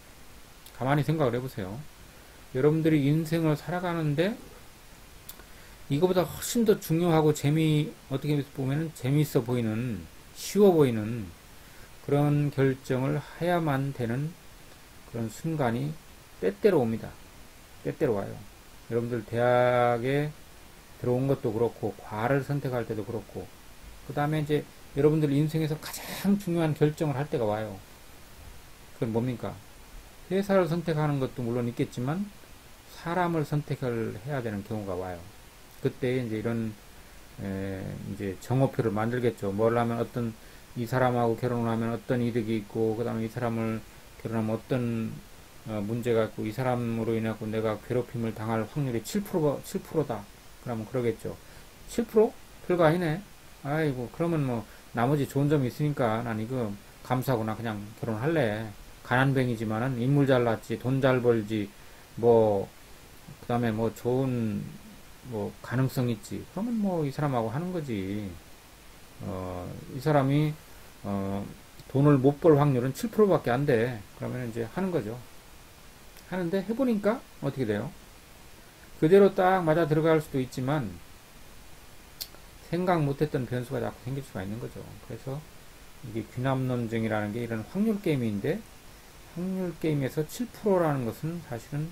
가만히 생각을 해보세요. 여러분들이 인생을 살아가는데, 이거보다 훨씬 더 중요하고 어떻게 보면은 재미있어 보이는, 쉬워 보이는 그런 결정을 해야만 되는 그런 순간이 때때로 옵니다. 때때로 와요. 여러분들 대학에 들어온 것도 그렇고, 과를 선택할 때도 그렇고, 그 다음에 이제 여러분들 인생에서 가장 중요한 결정을 할 때가 와요. 그건 뭡니까? 회사를 선택하는 것도 물론 있겠지만, 사람을 선택을 해야 되는 경우가 와요. 그때 이제 이런, 이제 정오표를 만들겠죠. 뭘 하면 이 사람하고 결혼을 하면 어떤 이득이 있고, 그 다음에 이 사람을 결혼하면 어떤 문제가 있고, 이 사람으로 인해 내가 괴롭힘을 당할 확률이 7%다. 그러면 그러겠죠. 7%? 별거 아니네. 아이고, 그러면 뭐, 나머지 좋은 점이 있으니까 난 이거 감사하고 나 그냥 결혼할래. 가난뱅이지만은 인물 잘났지, 돈 잘 벌지, 뭐, 그 다음에 뭐 좋은, 뭐, 가능성 있지. 그러면 뭐 이 사람하고 하는 거지. 이 사람이, 돈을 못 벌 확률은 7%밖에 안 돼. 그러면 이제 하는 거죠. 하는데 해보니까 어떻게 돼요? 그대로 딱 맞아 들어갈 수도 있지만 생각 못했던 변수가 자꾸 생길 수가 있는 거죠. 그래서 이게 귀납론증이라는 게 이런 확률 게임인데, 확률 게임에서 7%라는 것은 사실은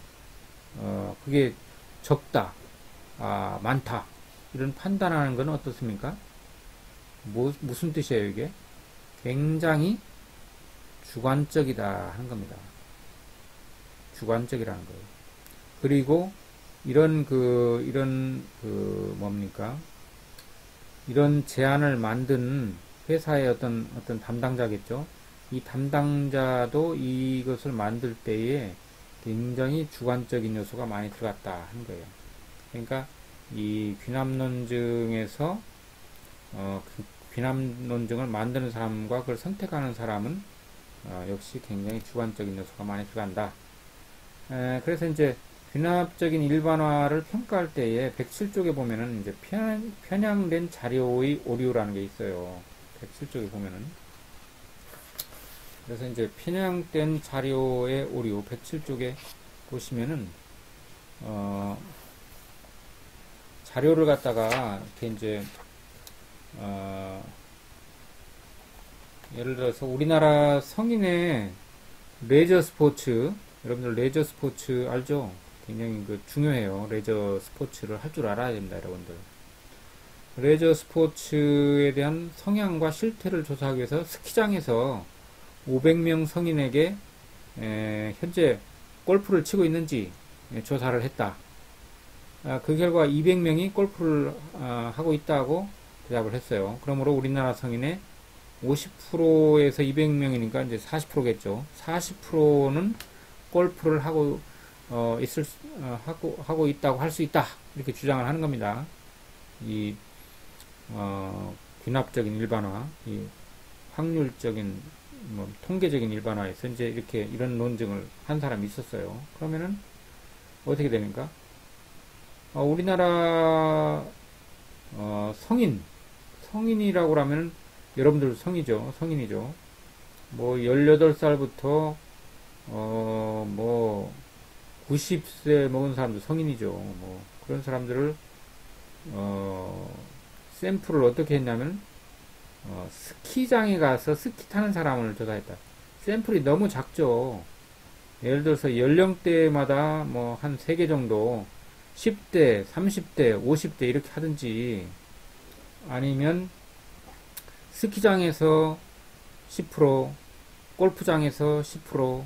그게 적다, 많다 이런 판단하는 건 어떻습니까? 무슨 뜻이에요 이게? 굉장히 주관적이다 하는 겁니다. 주관적이라는 거예요. 그리고 이런 뭡니까? 이런 제안을 만든 회사의 어떤 담당자겠죠? 이 담당자도 이것을 만들 때에 굉장히 주관적인 요소가 많이 들어갔다 하는 거예요. 그러니까 이 귀납론증에서 귀납론증을 만드는 사람과 그걸 선택하는 사람은 역시 굉장히 주관적인 요소가 많이 들어간다. 그래서 이제 귀납적인 일반화를 평가할 때에 107쪽에 보면은 이제 편향된 자료의 오류라는 게 있어요. 107쪽에 보면은. 그래서 이제 편향된 자료의 오류 107쪽에 보시면은 자료를 갖다가 이렇게 이제 예를 들어서 우리나라 성인의 레저 스포츠, 여러분들 레저 스포츠 알죠? 굉장히 중요해요. 레저 스포츠를 할 줄 알아야 됩니다, 여러분들. 레저 스포츠에 대한 성향과 실태를 조사하기 위해서 스키장에서 500명 성인에게 현재 골프를 치고 있는지 조사를 했다. 그 결과 200명이 골프를 하고 있다고 대답을 했어요. 그러므로 우리나라 성인의 50%에서 200명이니까 이제 40%겠죠. 40%는 골프를 하고 하고 있다고 할 수 있다. 이렇게 주장을 하는 겁니다. 이 귀납적인 일반화, 이 확률적인 통계적인 일반화에서 이제 이런 논증을 한 사람이 있었어요. 그러면은 어떻게 됩니까? 우리나라 성인이라고 하면 여러분들 성인이죠. 뭐 18살부터 90세 먹은 사람도 성인이죠. 뭐 그런 사람들을 샘플을 어떻게 했냐면, 스키장에 가서 스키 타는 사람을 조사했다. 샘플이 너무 작죠. 예를 들어서 연령대마다 뭐 한 3개 정도 10대, 30대, 50대 이렇게 하든지 아니면 스키장에서 10%, 골프장에서 10%,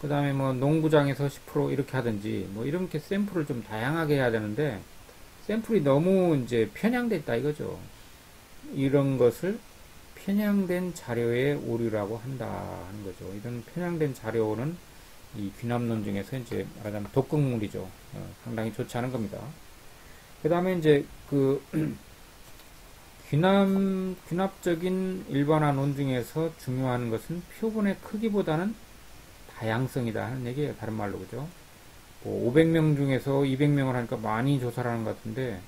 그 다음에 뭐 농구장에서 10% 이렇게 하든지 뭐 이렇게 샘플을 좀 다양하게 해야 되는데 샘플이 너무 이제 편향됐다 이거죠. 이런 것을 편향된 자료의 오류라고 한다 하는 거죠. 이런 편향된 자료는 이 귀납론 중에서 이제 말하자면 독극물이죠. 상당히 좋지 않은 겁니다. 그 다음에 이제 그 귀납적인 일반화론 중에서 중요한 것은 표본의 크기보다는 다양성이다 하는 얘기예요. 다른 말로 그죠? 뭐 500명 중에서 200명을 하니까 많이 조사를 하는 것 같은데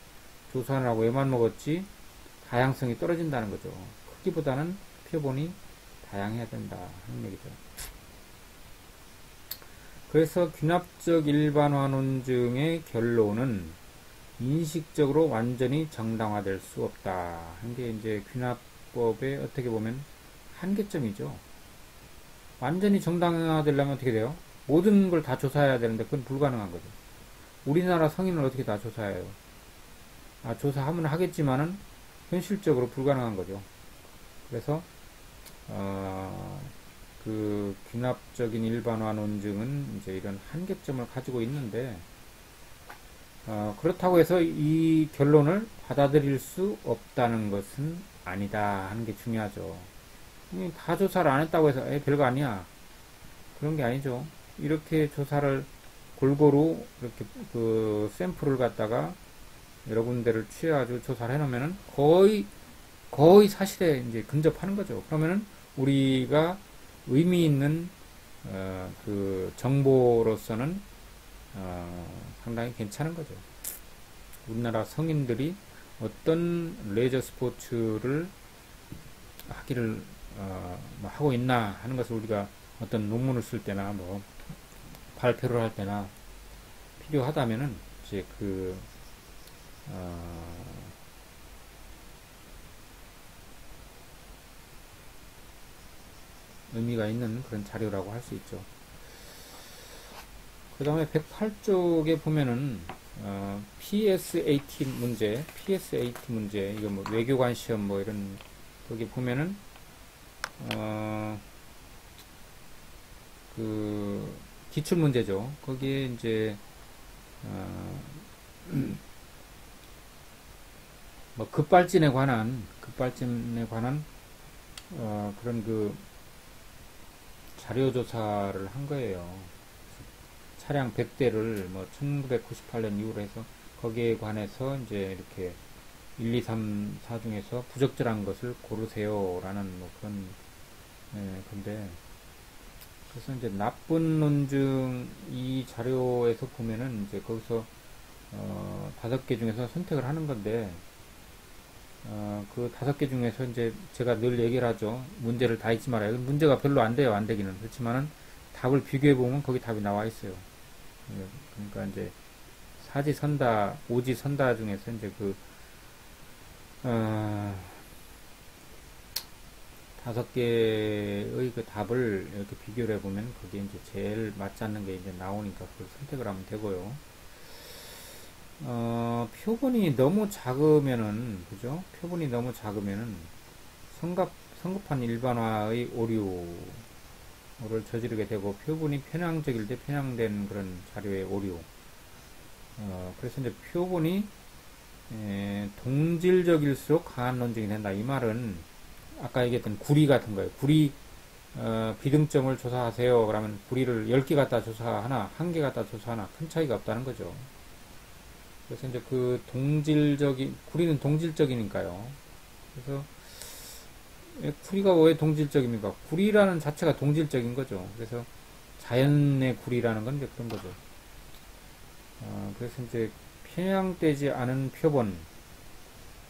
조사를 하고 왜만 먹었지 다양성이 떨어진다는 거죠. 크기보다는 표본이 다양해야 된다 하는 얘기죠. 그래서 귀납적 일반화논증의 결론은 인식적으로 완전히 정당화될 수 없다 하는 게 이제 귀납법의 어떻게 보면 한계점이죠. 완전히 정당화되려면 어떻게 돼요? 모든 걸 다 조사해야 되는데 그건 불가능한 거죠. 우리나라 성인을 어떻게 다 조사해요? 조사하면 하겠지만은 현실적으로 불가능한 거죠. 그래서 그 귀납적인 일반화 논증은 이제 이런 한계점을 가지고 있는데 그렇다고 해서 이 결론을 받아들일 수 없다는 것은 아니다 하는 게 중요하죠. 다 조사를 안 했다고 해서 별거 아니야 그런 게 아니죠. 이렇게 조사를 골고루 이렇게 그 샘플을 갖다가 여러 군데를 취해가지고 조사를 해놓으면은 거의 사실에 이제 근접하는 거죠. 그러면은 우리가 의미 있는 그 정보로서는 상당히 괜찮은 거죠. 우리나라 성인들이 어떤 레저 스포츠를 하기를 뭐 하고 있나 하는 것을 우리가 어떤 논문을 쓸 때나 뭐 발표를 할 때나 필요하다면은 이제 그 의미가 있는 그런 자료라고 할 수 있죠. 그 다음에 108쪽에 보면은 PSAT 문제, 이거 뭐 외교관 시험 뭐 이런 거기 보면은 그 기출 문제죠. 거기에 이제 뭐 급발진에 관한 그런 그 자료 조사를 한 거예요. 차량 100대를 뭐 1998년 이후로 해서 거기에 관해서 이제 이렇게 1, 2, 3, 4 중에서 부적절한 것을 고르세요라는 뭐 그런 건데 그래서 이제 나쁜 논증 이 자료에서 보면은 이제 거기서 5개 중에서 선택을 하는 건데 그 5개 중에서 이제 제가 늘 얘기를 하죠. 문제를 다 잊지 말아요. 문제가 별로 안 돼요. 안 되기는. 그렇지만은 답을 비교해 보면 거기 답이 나와 있어요. 그러니까 이제 사지선다, 오지선다 중에서 이제 그 5개의 그 답을 이렇게 비교를 해보면 거기에 이제 제일 맞지 않는 게 이제 나오니까 그걸 선택을 하면 되고요. 표본이 너무 작으면은, 그죠? 표본이 너무 작으면은 성급한 일반화의 오류를 저지르게 되고 표본이 편향적일 때 편향된 그런 자료의 오류. 그래서 이제 표본이 동질적일수록 강한 논증이 된다. 이 말은 아까 얘기했던 구리 같은 거예요. 구리 비등점을 조사하세요. 그러면 구리를 10개 갖다 조사하나 1개 갖다 조사하나 큰 차이가 없다는 거죠. 그래서 이제 그 구리는 동질적이니까요. 그래서 구리가 왜 동질적입니까? 구리라는 자체가 동질적인 거죠. 그래서 자연의 구리라는 건 이제 그런 거죠. 그래서 이제 편향되지 않은 표본,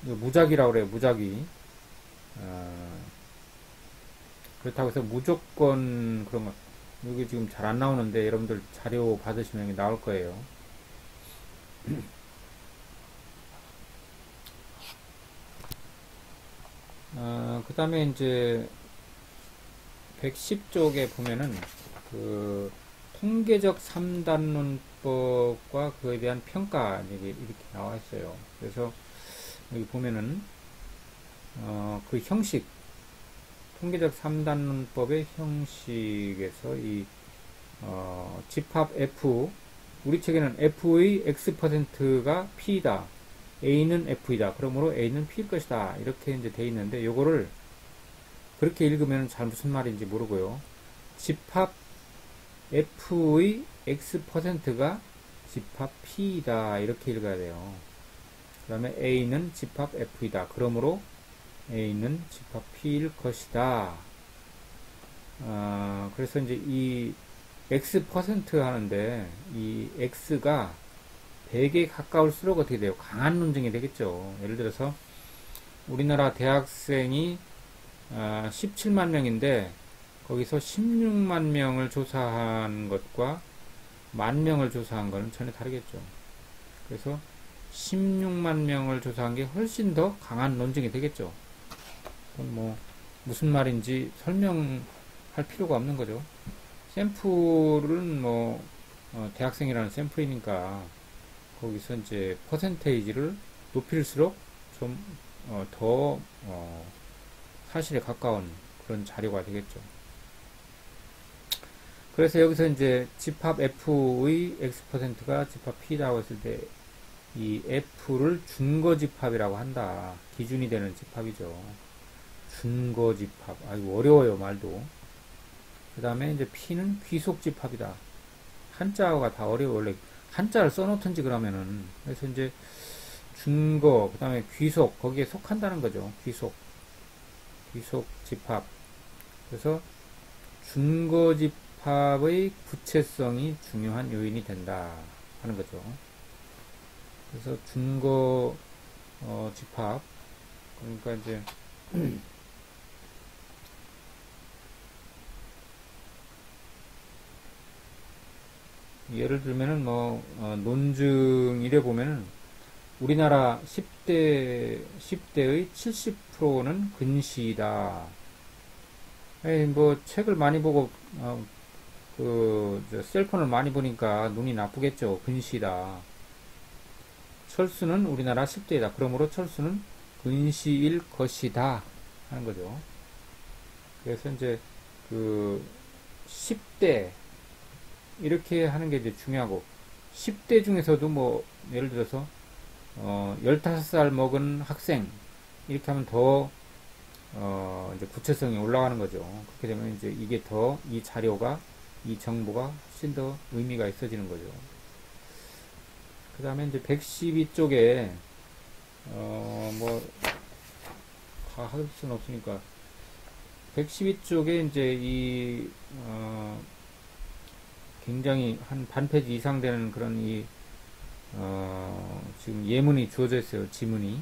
무작위라고 그래요. 무작위. 그렇다고 해서 무조건 그런 거, 여기 지금 잘 안 나오는데 여러분들 자료 받으시면 나올 거예요. 그 다음에 이제 110쪽에 보면은 그 통계적 3단론법과 그에 대한 평가 이렇게 나와 있어요. 그래서 여기 보면은 그 형식, 통계적 3단론법의 형식에서 이 집합 F, 우리 책에는 F의 X%가 P이다. A는 F이다. 그러므로 A는 P일 것이다. 이렇게 이제 돼 있는데, 요거를 그렇게 읽으면 잘 무슨 말인지 모르고요. 집합 F의 X%가 집합 P이다. 이렇게 읽어야 돼요. 그 다음에 A는 집합 F이다. 그러므로 A는 집합 P일 것이다. 그래서 이제 이 X% 하는데, 이 X가 100에 가까울수록 어떻게 돼요? 강한 논증이 되겠죠. 예를 들어서 우리나라 대학생이 17만 명인데 거기서 16만 명을 조사한 것과 만 명을 조사한 것은 전혀 다르겠죠. 그래서 16만 명을 조사한 게 훨씬 더 강한 논증이 되겠죠. 그건 뭐 무슨 말인지 설명할 필요가 없는 거죠. 샘플은 뭐 대학생이라는 샘플이니까 거기서 이제 퍼센테이지를 높일수록 좀 더 사실에 가까운 그런 자료가 되겠죠. 그래서 여기서 이제 집합 F의 X%가 집합 P라고 했을 때 이 F를 준거집합이라고 한다. 기준이 되는 집합이죠. 준거집합. 아이고 어려워요 말도. 그 다음에 이제 P는 귀속집합이다. 한자가 다 어려워. 원래 한자를 써놓든지 그러면은. 그래서 이제 준거, 그 다음에 귀속, 거기에 속한다는 거죠. 귀속 집합. 그래서 준거 집합의 구체성이 중요한 요인이 된다 하는 거죠. 그래서 준거 집합, 그러니까 이제 예를 들면은 논증1에 보면은 우리나라 10대의 70%는 근시이다. 뭐 책을 많이 보고 셀폰을 많이 보니까 눈이 나쁘겠죠. 근시이다. 철수는 우리나라 10대이다. 그러므로 철수는 근시일 것이다 하는 거죠. 그래서 이제 그 10대 이렇게 하는 게 이제 중요하고, 10대 중에서도 뭐 예를 들어서 15살 먹은 학생 이렇게 하면 더 이제 구체성이 올라가는 거죠. 그렇게 되면 이제 이게 더 이 자료가, 이 정보가 훨씬 더 의미가 있어지는 거죠. 그 다음에 이제 112쪽에 뭐 다 할 수는 없으니까 112쪽에 이제 이 굉장히 한 반페이지 이상 되는 그런 지금 예문이 주어져 있어요. 지문이.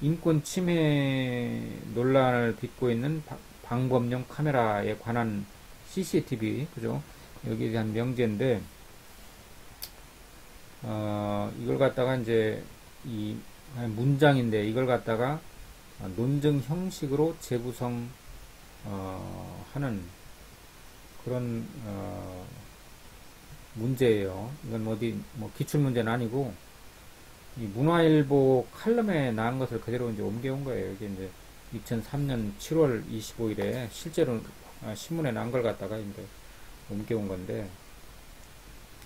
인권 침해 논란을 빚고 있는 방범용 카메라에 관한 CCTV, 그죠? 여기에 대한 명제인데, 이걸 갖다가 이제 이 문장인데 이걸 갖다가 논증 형식으로 재구성 하는 그런 문제예요. 이건 어디 뭐 기출 문제는 아니고 이 문화일보 칼럼에 나온 것을 그대로 이제 옮겨온 거예요. 이게 이제 2003년 7월 25일에 실제로 신문에 나온 걸 갖다가 이제 옮겨온 건데,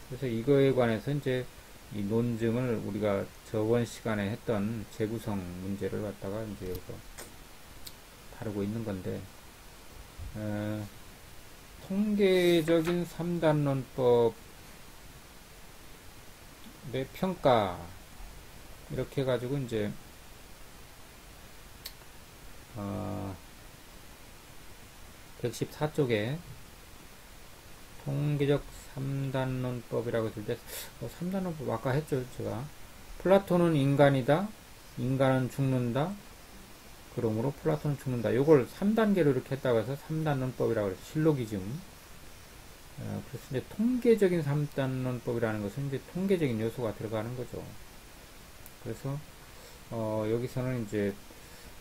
그래서 이거에 관해서 이제 이 논증을 우리가 저번 시간에 했던 재구성 문제를 갖다가 이제 여기서 다루고 있는 건데, 통계적인 3단론법의 평가, 이렇게 해가지고 이제 114쪽에 통계적 3단론법이라고 했을 때 3단론법 아까 했죠 제가. 플라톤은 인간이다, 인간은 죽는다, 그러므로 플라톤은 죽는다. 요걸 3단계로 이렇게 했다고 해서 3단론법이라고 해서 실로기즘. 그래서 이제 통계적인 3단론법이라는 것은 이제 통계적인 요소가 들어가는 거죠. 그래서 여기서는 이제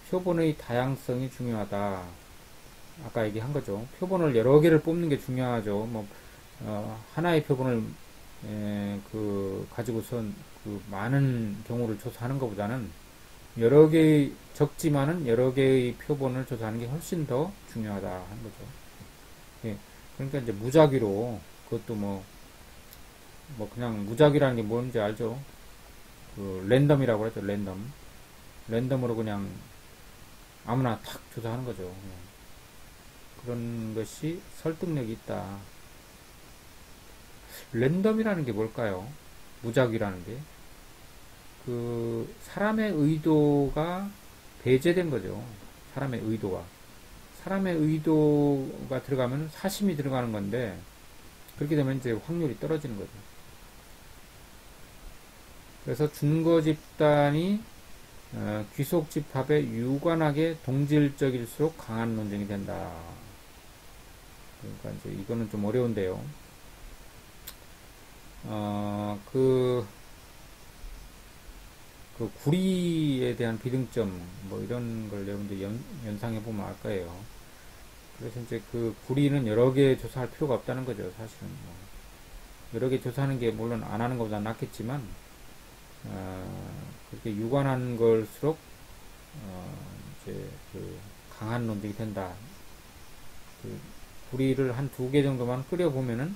표본의 다양성이 중요하다. 아까 얘기한 거죠. 표본을 여러 개를 뽑는 게 중요하죠. 뭐, 하나의 표본을, 가지고선 많은 경우를 조사하는 것보다는 여러 개의, 적지만은 여러 개의 표본을 조사하는 게 훨씬 더 중요하다 하는 거죠. 예, 그러니까 이제 무작위로, 그것도 그냥 무작위라는 게 뭔지 알죠? 랜덤이라고 그랬죠, 랜덤. 랜덤으로 그냥 아무나 탁 조사하는 거죠. 그런 것이 설득력이 있다. 랜덤이라는 게 뭘까요? 무작위라는 게. 사람의 의도가 배제된 거죠. 사람의 의도가. 사람의 의도가 들어가면 사심이 들어가는 건데, 그렇게 되면 이제 확률이 떨어지는 거죠. 그래서 준거 집단이 귀속 집합에 유관하게 동질적일수록 강한 논쟁이 된다. 그러니까 이제 이거는 좀 어려운데요. 그 구리에 대한 비등점 뭐 이런 걸 여러분들 연상해 보면 알 거예요. 그래서 이제 그 구리는 여러 개 조사할 필요가 없다는 거죠. 사실은 여러 개 조사하는 게 물론 안 하는 것보다 낫겠지만 그렇게 유관한 걸수록 이제 강한 논쟁이 된다. 구리를 한 2개 정도만 끓여보면은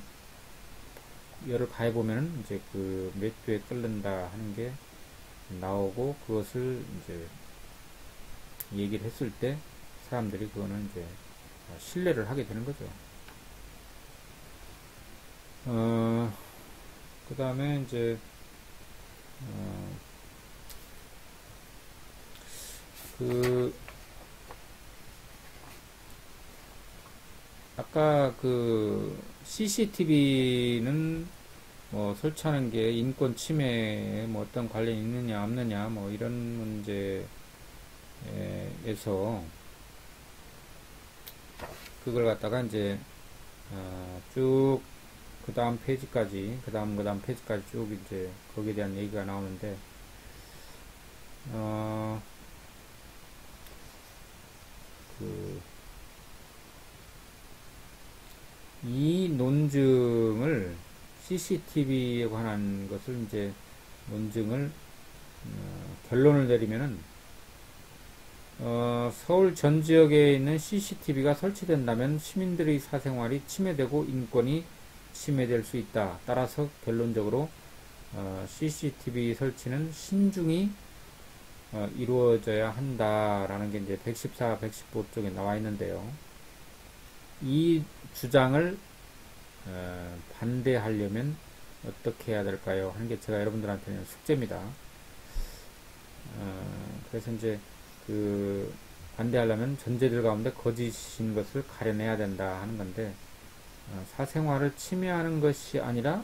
열을 가해보면은 이제 몇 도에 끓는다 하는 게 나오고, 그것을 이제 얘기를 했을 때 사람들이 그거는 이제 신뢰를 하게 되는 거죠. 그 다음에 이제 아까 CCTV는 뭐 설치하는 게 인권 침해에 뭐 어떤 관련이 있느냐 없느냐 뭐 이런 문제에서 그걸 갖다가 이제 쭉 그 다음 페이지까지 그 다음 페이지까지 쭉 이제 거기에 대한 얘기가 나오는데 이 논증을 CCTV에 관한 것을 이제 논증을 결론을 내리면은 서울 전 지역에 있는 CCTV가 설치된다면 시민들의 사생활이 침해되고 인권이 침해될 수 있다. 따라서 결론적으로 CCTV 설치는 신중히 이루어져야 한다라는 게 이제 114, 115 쪽에 나와 있는데요. 이 주장을 반대하려면 어떻게 해야 될까요? 하는 게 제가 여러분들한테는 숙제입니다. 그래서 이제 반대하려면 전제들 가운데 거짓인 것을 가려내야 된다 하는 건데, 사생활을 침해하는 것이 아니라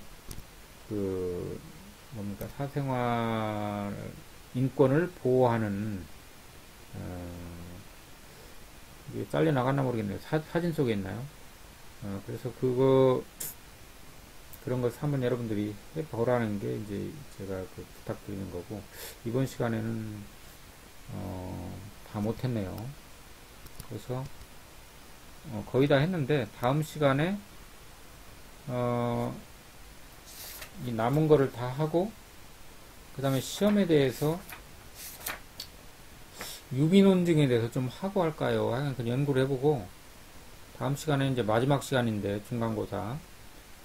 사생활 인권을 보호하는 이게 잘려 나갔나 모르겠네요. 사진 속에 있나요? 그래서 그런 것을 한번 여러분들이 해보라는 게 이제 제가 부탁드리는 거고, 이번 시간에는 다 못했네요. 그래서 거의 다 했는데 다음 시간에 이 남은 거를 다 하고 그 다음에 시험에 대해서 유비 논증에 대해서 좀 하고 할까요? 하여간 연구를 해보고, 다음 시간에 이제 마지막 시간인데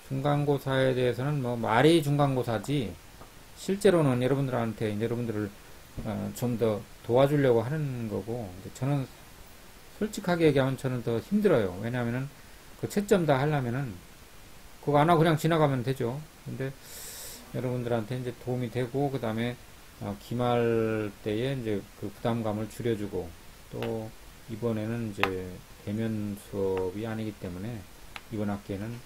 중간고사에 대해서는 뭐 말이 중간고사지 실제로는 여러분들을 좀 더 도와주려고 하는 거고, 저는 솔직하게 얘기하면 저는 더 힘들어요. 왜냐하면은 그 채점 다 하려면은 그거 안 하고 그냥 지나가면 되죠. 근데 여러분들한테 이제 도움이 되고, 그 다음에 기말 때에 이제 부담감을 줄여주고, 또 이번에는 이제 대면 수업이 아니기 때문에 이번 학기에는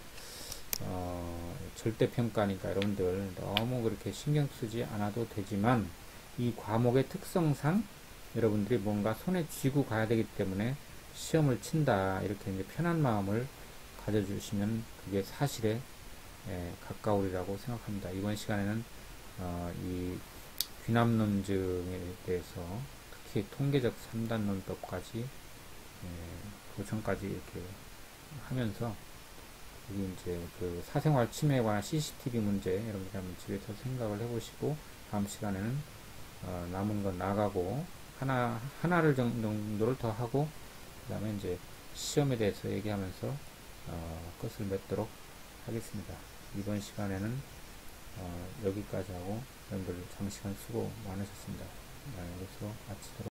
절대평가니까 여러분들 너무 그렇게 신경 쓰지 않아도 되지만, 이 과목의 특성상 여러분들이 뭔가 손에 쥐고 가야 되기 때문에 시험을 친다, 이렇게 이제 편한 마음을 가져주시면 그게 사실에 가까우리라고 생각합니다. 이번 시간에는 이 귀납 논증에 대해서 특히 통계적 3단 논법까지 도전까지 이렇게 하면서 여기 이제 그 사생활 침해에 관한 CCTV 문제 여러분들 한번 집에서 생각을 해보시고 다음 시간에는 남은 건 나가고 하나를 정도를 더 하고 그 다음에 이제 시험에 대해서 얘기하면서 끝을 맺도록 하겠습니다. 이번 시간에는 여기까지 하고 여러분들 장시간 수고 많으셨습니다. 여기서 마치도록